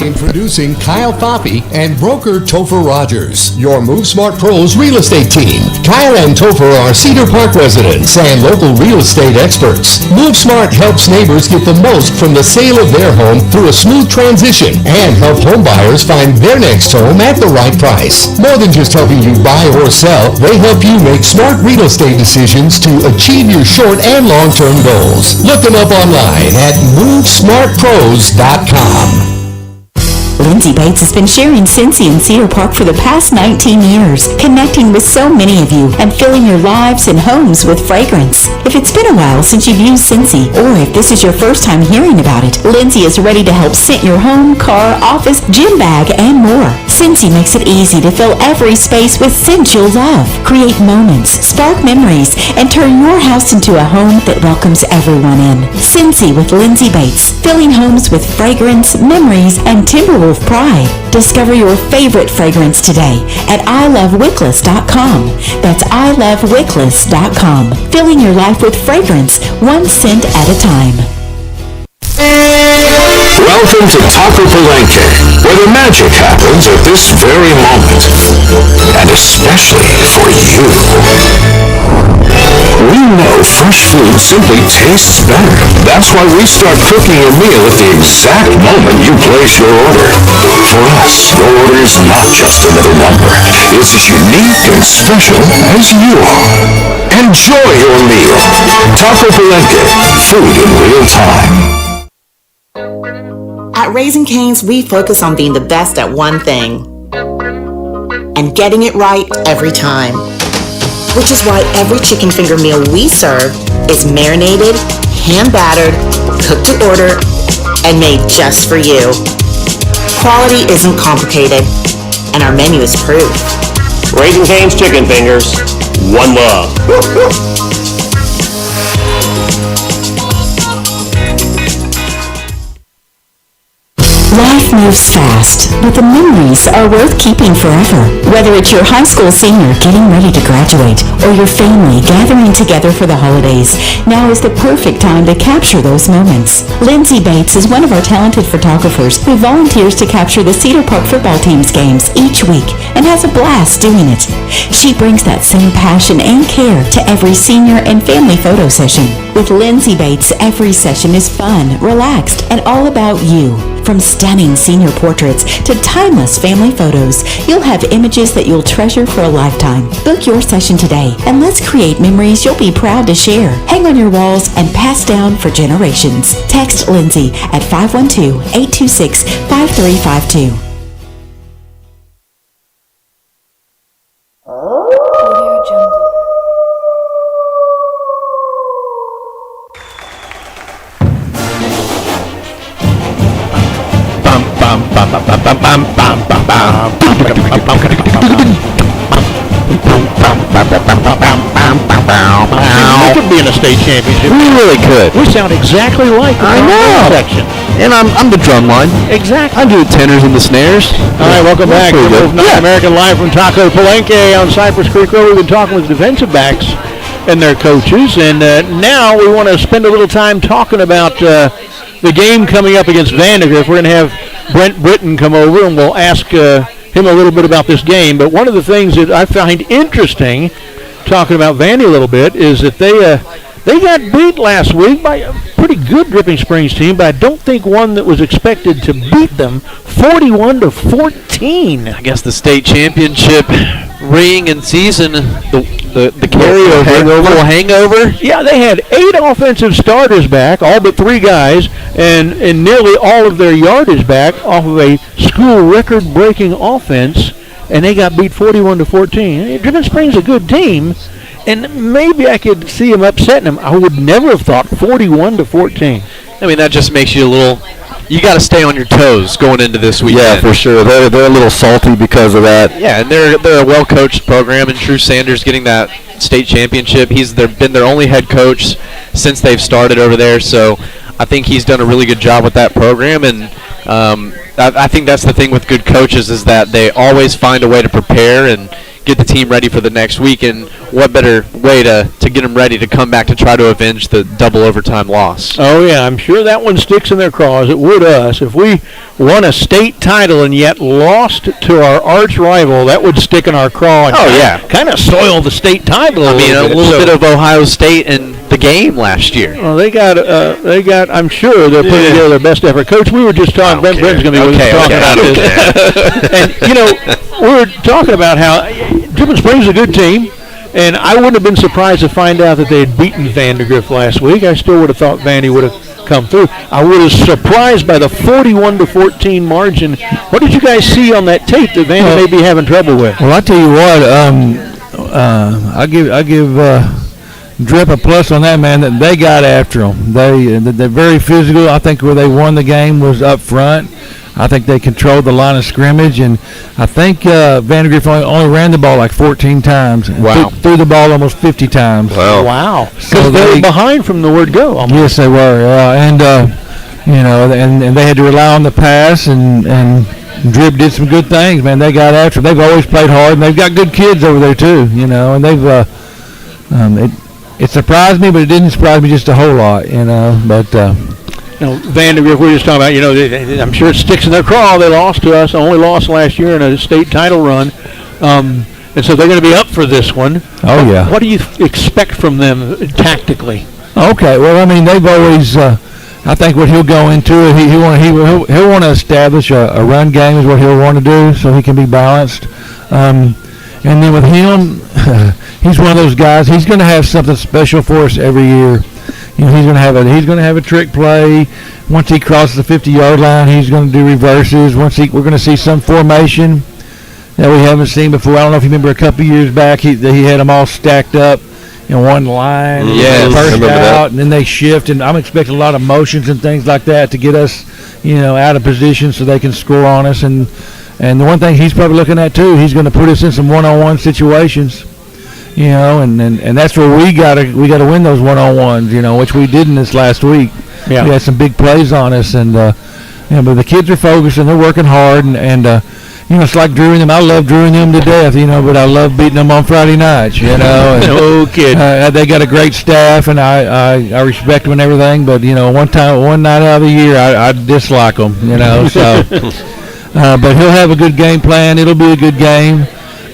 Introducing Kyle Foppy and broker Topher Rogers, your Move Smart Pros real estate team. Kyle and Topher are Cedar Park residents and local real estate experts. Move Smart helps neighbors get the most from the sale of their home through a smooth transition and help home buyers find their next home at the right price. More than just helping you buy or sell, they help you make smart real estate decisions to achieve your short and long-term goals. Look them up online at MoveSmartPros.com. Lindsay Bates has been sharing Cincy in Cedar Park for the past 19 years, connecting with so many of you and filling your lives and homes with fragrance. If it's been a while since you've used Cincy, or if this is your first time hearing about it, Lindsay is ready to help scent your home, car, office, gym bag, and more. Cincy makes it easy to fill every space with scent you'll love. Create moments, spark memories, and turn your house into a home that welcomes everyone in. Cincy with Lindsay Bates, filling homes with fragrance, memories, and Timberwolf pride. Discover your favorite fragrance today at ilovewickless.com. That's ilovewickless.com. Filling your life with fragrance, one scent at a time. Welcome to Taco Palenque, where the magic happens at this very moment. And especially for you. We know fresh food simply tastes better. That's why we start cooking your meal at the exact moment you place your order. For us, your order is not just another number. It's as unique and special as you are. Enjoy your meal. Taco Palenque, food in real time. At Raising Cane's, we focus on being the best at one thing and getting it right every time. Which is why every chicken finger meal we serve is marinated, hand-battered, cooked to order, and made just for you. Quality isn't complicated, and our menu is proof. Raising Cane's chicken fingers, one love. Life moves fast, but the memories are worth keeping forever. Whether it's your high school senior getting ready to graduate or your family gathering together for the holidays, now is the perfect time to capture those moments. Lindsay Bates is one of our talented photographers who volunteers to capture the Cedar Park football team's games each week and has a blast doing it. She brings that same passion and care to every senior and family photo session. With Lindsay Bates, every session is fun, relaxed, and all about you. From stunning senior portraits to timeless family photos, you'll have images that you'll treasure for a lifetime. Book your session today, and let's create memories you'll be proud to share. Hang on your walls and pass down for generations. Text Lindsay at 512-826-5352. We could be in a state championship. We really could. We sound exactly like the I know. section. And I'm the drum line. Exactly. I do the tenors and the snares. All right, welcome back to North American Live from Taco Palenque on Cypress Creek Road. We've been talking with defensive backs and their coaches, and now we want to spend a little time talking about the game coming up against Vandegrift. We're going to have Brent Britton come over, and we'll ask him a little bit about this game. But one of the things that I find interesting, talking about Vandy a little bit, is that they got beat last week by a pretty good Dripping Springs team, but I don't think one that was expected to beat them 41-14. I guess the state championship ring and season, the carryover, little hangover. Yeah, they had 8 offensive starters back, all but 3 guys, and nearly all of their yardage back off of a school record-breaking offense, and they got beat 41-14. Dripping Springs is a good team, and maybe I could see them upsetting them. I would never have thought 41-14. I mean, that just makes you a little. You got to stay on your toes going into this weekend. Yeah, for sure. They're a little salty because of that. Yeah, and they're a well-coached program, and Drew Sanders getting that state championship. He's been their only head coach since they've started over there, so I think he's done a really good job with that program, and I think that's the thing with good coaches is that they always find a way to prepare and get the team ready for the next week. And what better way to get them ready to come back to try to avenge the double overtime loss? Oh, yeah, I'm sure that one sticks in their craws. It would us. If we won a state title and yet lost to our arch rival, that would stick in our craw. And kind of soil the state title a little bit of Ohio State in the game last year. Well, they got. I'm sure they're putting together their best effort. Coach, we were just talking. Brent's going to be with us talking about this. And we were talking about how Dripping Springs is a good team, and I wouldn't have been surprised to find out that they had beaten Vandergrift last week. I still would have thought Vandy would have come through. I was surprised by the 41-14 margin. What did you guys see on that tape that Vandy may be having trouble with? Well, I tell you what, I give Drip a plus on that, man. That they got after them. They're very physical. I think where they won the game was up front. I think they controlled the line of scrimmage, and I think Vandergrift only ran the ball like 14 times. Wow. Threw the ball almost 50 times. Wow. So they were behind from the word go. Almost. Yes, they were. And they had to rely on the pass, and Drip did some good things, man. They got after. They've always played hard, and they've got good kids over there too. And they've it surprised me, but it didn't surprise me just a whole lot. But. Vandergrift, we were just talking about, I'm sure it sticks in their craw. They lost to us, only lost last year in a state title run. And so they're going to be up for this one. Oh, yeah. What do you expect from them tactically? Okay, well, I mean, they've always, I think what he'll go into it, he'll want to establish a run game is what he'll want to do so he can be balanced. And then with him, he's one of those guys, he's going to have something special for us every year. He's going to have a trick play. Once he crosses the 50-yard line, he's going to do reverses. We're going to see some formation that we haven't seen before. I don't know if you remember a couple of years back, he had them all stacked up in one line. Yes, first out, and then they shift. And I'm expecting a lot of motions and things like that to get us, out of position so they can score on us. And the one thing he's probably looking at too, he's going to put us in some one-on-one situations. And that's where we gotta win those one-on-ones, which we did in this last week. Yeah. We had some big plays on us, and but the kids are focused and they're working hard, and it's like drilling them. I love drilling them to death, but I love beating them on Friday nights, And, no kid. They got a great staff, and I respect them and everything. But one night out of the year, I dislike them, So, but he'll have a good game plan. It'll be a good game.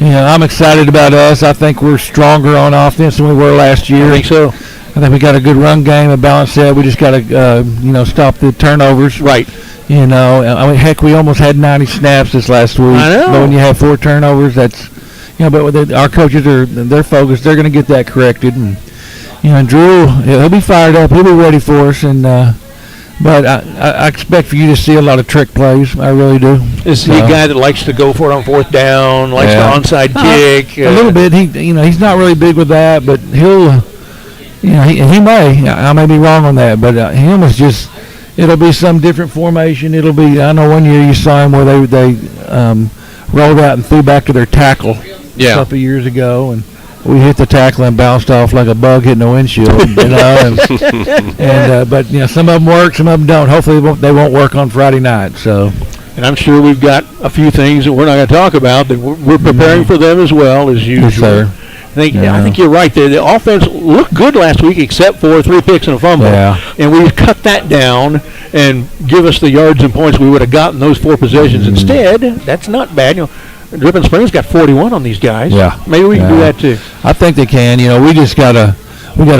I'm excited about us. I think we're stronger on offense than we were last year. I think so. I think we got a good run game, a balanced set. We just got to, stop the turnovers. Right. Heck, we almost had 90 snaps this last week. I know. But when you have 4 turnovers, that's, but our coaches they're focused. They're going to get that corrected. And, Drew, he'll be fired up. He'll be ready for us. And, but I expect for you to see a lot of trick plays. I really do. Is he a guy that likes to go for it on fourth down, likes the onside kick? A little bit. He's not really big with that, but he'll, he may. I may be wrong on that, but him is just. It'll be some different formation. It'll be. I know one year you saw him where they rolled out and threw back to their tackle. Yeah. A couple of years ago, and we hit the tackle and bounced off like a bug hitting a windshield, but some of them work, some of them don't. Hopefully they won't work on Friday night. So, and I'm sure we've got a few things that we're not going to talk about that we're preparing for them as well as usual. Yes, sir. I think you're right there. The offense looked good last week except for 3 picks and a fumble. Yeah. And we cut that down and give us the yards and points we would have gotten those 4 possessions. Instead, that's not bad. Dripping Springs got 41 on these guys. Yeah. Maybe we can do that too. I think they can. We just got to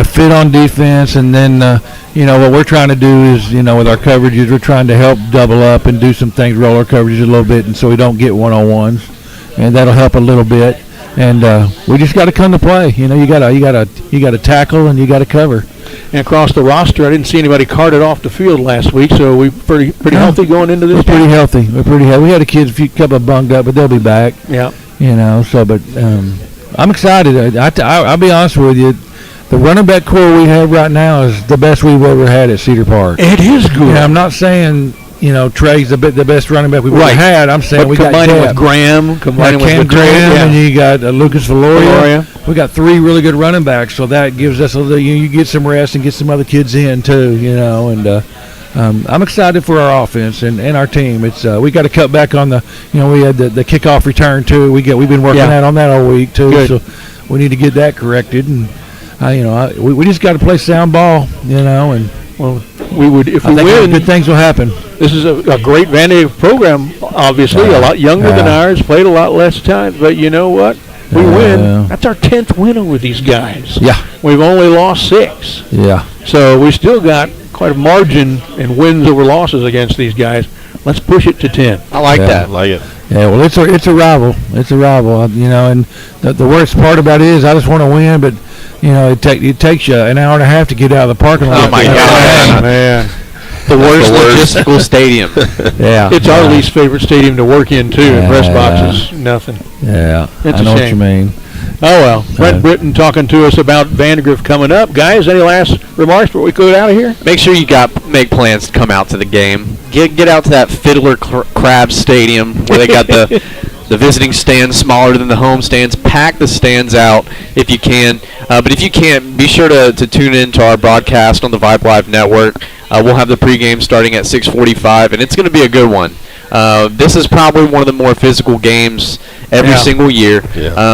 fit on defense, and then what we're trying to do is with our coverages we're trying to help double up and do some things, roll our coverages a little bit, and so we don't get one-on-ones, and that'll help a little bit. And we just got to come to play. You got to tackle and you got to cover. And across the roster, I didn't see anybody carted off the field last week, so we pretty healthy going into this. We're pretty healthy. We had a couple of bunged up, but they'll be back. Yeah. But I'm excited. I'll be honest with you. The running back core we have right now is the best we've ever had at Cedar Park. It is good. I'm not saying Trey's the best running back we've ever had. I'm saying we got combining with Graham, combining with Graham, and you got Lucas Valoria. We got 3 really good running backs, so that gives us you get some rest and get some other kids in too, and I'm excited for our offense and our team. It's we got to cut back on the, we had the kickoff return too. We've been working on that all week too. Good. So we need to get that corrected, and we just got to play sound ball, and we would if we win. Good things will happen. This is a great Vandy program. Obviously, a lot younger than ours, played a lot less time, but you know what? We win. That's our 10th win over these guys. Yeah. We've only lost 6. Yeah. So we still got quite a margin in wins over losses against these guys. Let's push it to 10. I like that. I like it. Yeah, well, it's a rival. It's a rival, and the worst part about it is I just want to win, but, it takes you an hour and a half to get out of the parking lot. Oh, my God. Man. The worst logistical stadium. Yeah. It's our least favorite stadium to work in, too. Yeah. Press boxes, nothing. Yeah. It's I know a what shame. you mean. Oh, well. Brent Britton talking to us about Vandegrift coming up. Guys, any last remarks before we go out of here? Make sure you make plans to come out to the game. Get out to that Fiddler Crabs Stadium where they got the visiting stands smaller than the home stands. Pack the stands out if you can. But if you can't, be sure to tune in to our broadcast on the Vype Live Network. We'll have the pregame starting at 6:45, and it's going to be a good one. This is probably one of the more physical games every single year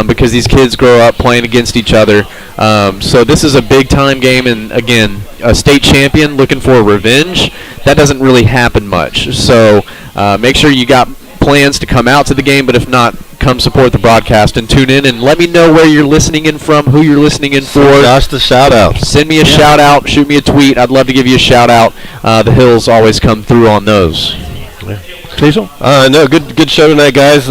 because these kids grow up playing against each other. So this is a big-time game, and, again, a state champion looking for revenge. That doesn't really happen much. So make sure you got plans to come out to the game, but if not, come support the broadcast and tune in and let me know where you're listening in from, who you're listening in for. Josh, the shout out. Send me a shout out, shoot me a tweet. I'd love to give you a shout out. The Hills always come through on those. Cecil? No, good show tonight, guys.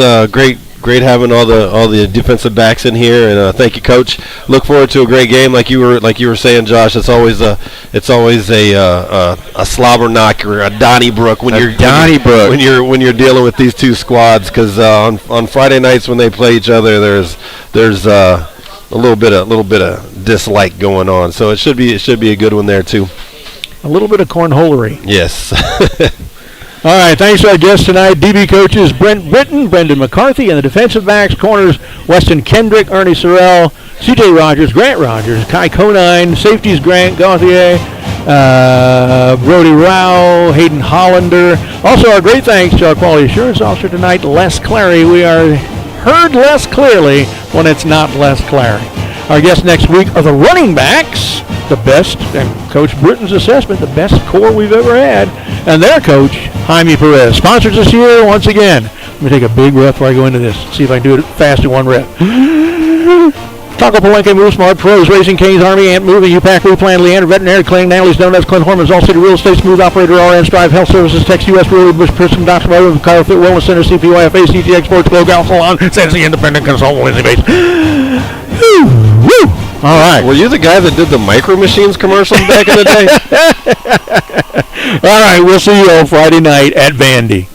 Great having all the defensive backs in here, and thank you, Coach. Look forward to a great game, like you were saying, Josh. It's always a slobber knocker, a Donnybrook when you're dealing with these two squads, because on Friday nights when they play each other, there's a little bit of dislike going on. So it should be a good one there too. A little bit of cornholery. Yes. All right, thanks to our guests tonight, DB coaches Brent Britton, Brendan McCarthy, and the defensive backs, corners, Weston Kendrick, Ernie Sorrell, C.J. Rogers, Grant Rogers, Kai Conine, safeties, Grant Gauthier, Brody Rao, Hayden Hollander. Also, our great thanks to our quality assurance officer tonight, Les Clary. We are heard less clearly when it's not Les Clary. Our guests next week are the running backs, the best, and Coach Britton's assessment, the best core we've ever had, and their coach, Jaime Perez. Sponsors this year, once again. Let me take a big breath before I go into this. See if I can do it fast in one rep. Taco Palenque, Move Smart, Pros, Raising Cane's, Army, Ant Moving, UPAC, Replan, Leander, Veterinary Clinic, Natalie's Donuts, Clint Horman's, All City Real Estate, Smooth Operator, RN, Strive, Health Services, Tex US, Rural, Bush, Person, Dr. Motive, Kyle Fit, Wellness Center, CPYFA, CTX Sports, Glow, Gal Salon, Sansi Independent Consultant, Lindsay Bates. Woo! All right. Were you the guy that did the Micro Machines commercials back in the day? All right, we'll see you on Friday night at Vandy.